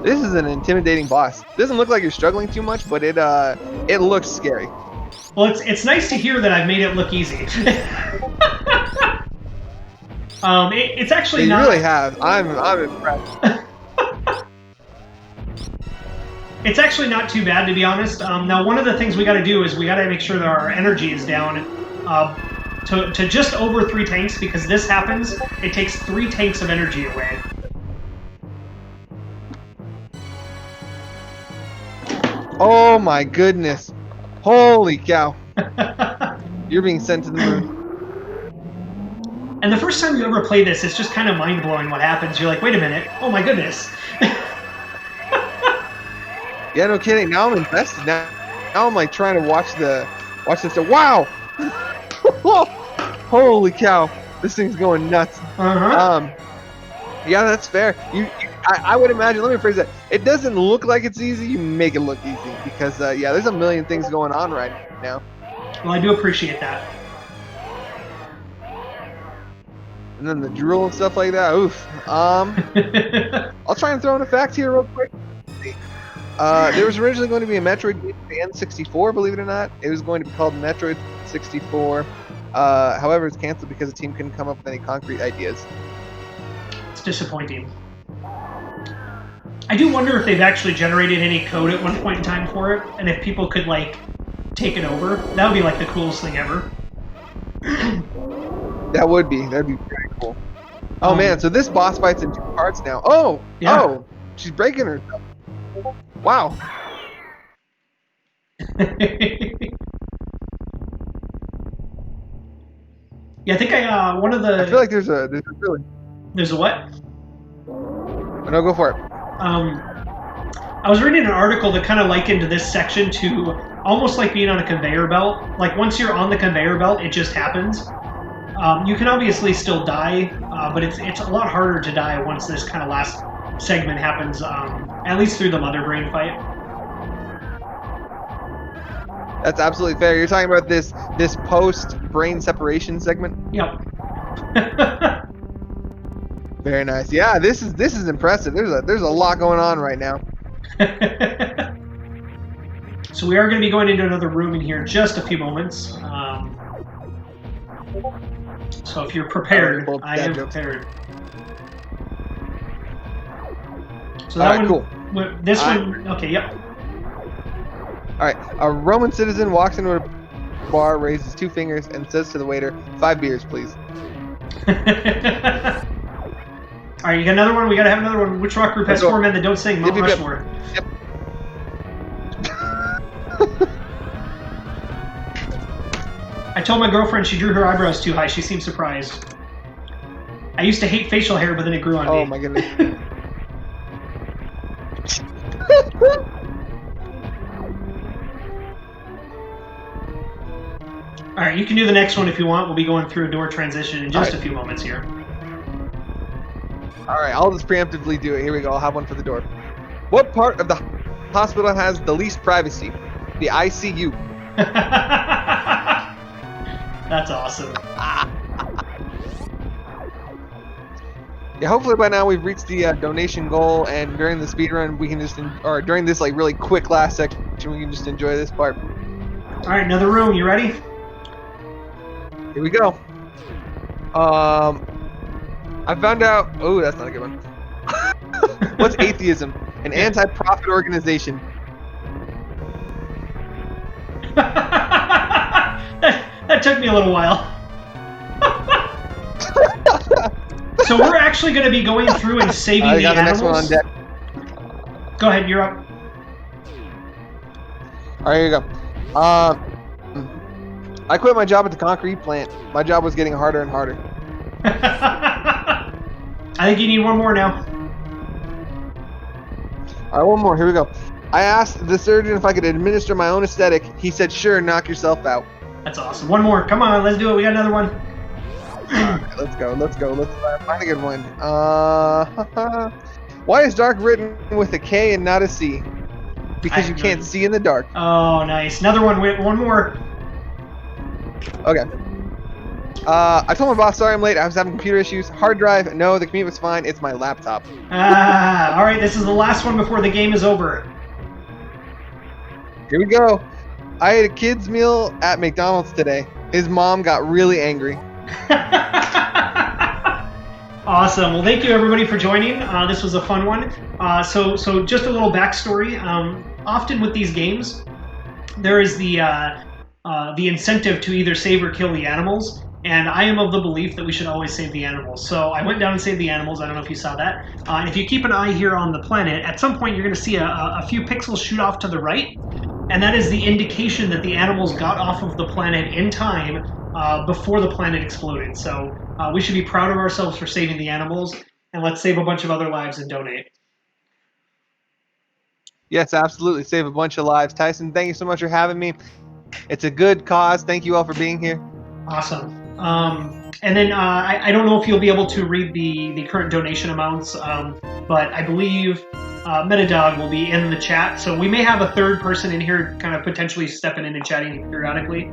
This is an intimidating boss. Doesn't look like you're struggling too much, but it looks scary. Well, it's nice to hear that I've made it look easy. It's actually You not. really have. I'm impressed. It's actually not too bad, to be honest. Now, one of the things we got to do is we got to make sure that our energy is down to just over 3 tanks, because this happens, it takes 3 tanks of energy away. Oh my goodness. Holy cow. You're being sent to the moon. And the first time you ever play this, it's just kind of mind-blowing what happens. You're like, wait a minute, oh my goodness. Yeah, no kidding. Now I'm invested. Now I'm like trying to watch this. Wow! Holy cow! This thing's going nuts. Yeah, that's fair. I would imagine. Let me phrase that. It doesn't look like it's easy. You make it look easy because yeah, there's a million things going on right now. Well, I do appreciate that. And then the drool and stuff like that. Oof. I'll try and throw in a fact here real quick. There was originally going to be a Metroid game for the N64, believe it or not. It was going to be called Metroid 64. However, it's canceled because the team couldn't come up with any concrete ideas. It's disappointing. I do wonder if they've actually generated any code at one point in time for it, and if people could, like, take it over. That would be, like, the coolest thing ever. That'd be very cool. Oh, man, so this boss fight's in 2 parts now. Oh! Yeah. Oh! She's breaking herself. Wow. Yeah, I think one of the. I feel like there's a really. There's a what? No, go for it. I was reading an article that kind of likened this section to almost like being on a conveyor belt. Like once you're on the conveyor belt, it just happens. You can obviously still die, but it's a lot harder to die once this kind of last segment happens. At least through the Mother Brain fight. That's absolutely fair. You're talking about this post brain separation segment. Yep. Very nice. Yeah, this is impressive. There's a lot going on right now. So we are going to be going into another room in here in just a few moments. So if you're prepared, I am prepared. So that one, cool. This one, okay, yep. All right, a Roman citizen walks into a bar, raises 2 fingers, and says to the waiter, 5 beers, please. All right, you got another one? We got to have another one. Which rock group has 4 men that don't sing? Mount Rushmore. Yep. I told my girlfriend she drew her eyebrows too high. She seemed surprised. I used to hate facial hair, but then it grew on me. Oh my goodness. All right, you can do the next one if you want. We'll be going through a door transition in just a few moments here. All right, I'll just preemptively do it. Here we go. I'll have one for the door. What part of the hospital has the least privacy? The ICU. That's awesome. Yeah, hopefully by now we've reached the donation goal, and during the speed run we can just, or during this like really quick last section, we can just enjoy this part. All right, another room. You ready? Here we go. I found out. Oh, that's not a good one. What's atheism? An anti-profit organization. That took me a little while. So we're actually going to be going through and saving the animals. The next one on deck. Go ahead, you're up. All right, here you go. I quit my job at the concrete plant. My job was getting harder and harder. I think you need one more now. All right, one more. Here we go. I asked the surgeon if I could administer my own aesthetic. He said, "Sure, knock yourself out." That's awesome. One more. Come on, let's do it. We got another one. All right, let's go. Let's find a good one. Why is dark written with a K and not a C? Because you can't see in the dark. Oh, nice. Another one. One more. Okay. I told my boss, sorry I'm late. I was having computer issues. Hard drive, no. The commute was fine. It's my laptop. All right, this is the last one before the game is over. Here we go. I ate a kid's meal at McDonald's today. His mom got really angry. Awesome. Well, thank you everybody for joining. This was a fun one. So just a little backstory. Often with these games, there is the incentive to either save or kill the animals. And I am of the belief that we should always save the animals. So I went down and saved the animals. I don't know if you saw that. And if you keep an eye here on the planet, at some point you're going to see a few pixels shoot off to the right. And that is the indication that the animals got off of the planet in time before the planet exploded. So we should be proud of ourselves for saving the animals. And let's save a bunch of other lives and donate. Yes, absolutely. Save a bunch of lives. Tyson, thank you so much for having me. It's a good cause. Thank you all for being here. Awesome. And then I don't know if you'll be able to read the current donation amounts, but I believe Metadog will be in the chat. So we may have a third person in here kind of potentially stepping in and chatting periodically.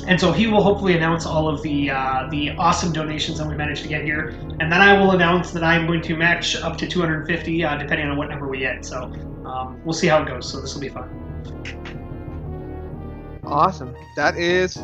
And so he will hopefully announce all of the awesome donations that we managed to get here. And then I will announce that I'm going to match up to 250 depending on what number we get. So we'll see how it goes. So this will be fun. Awesome. That is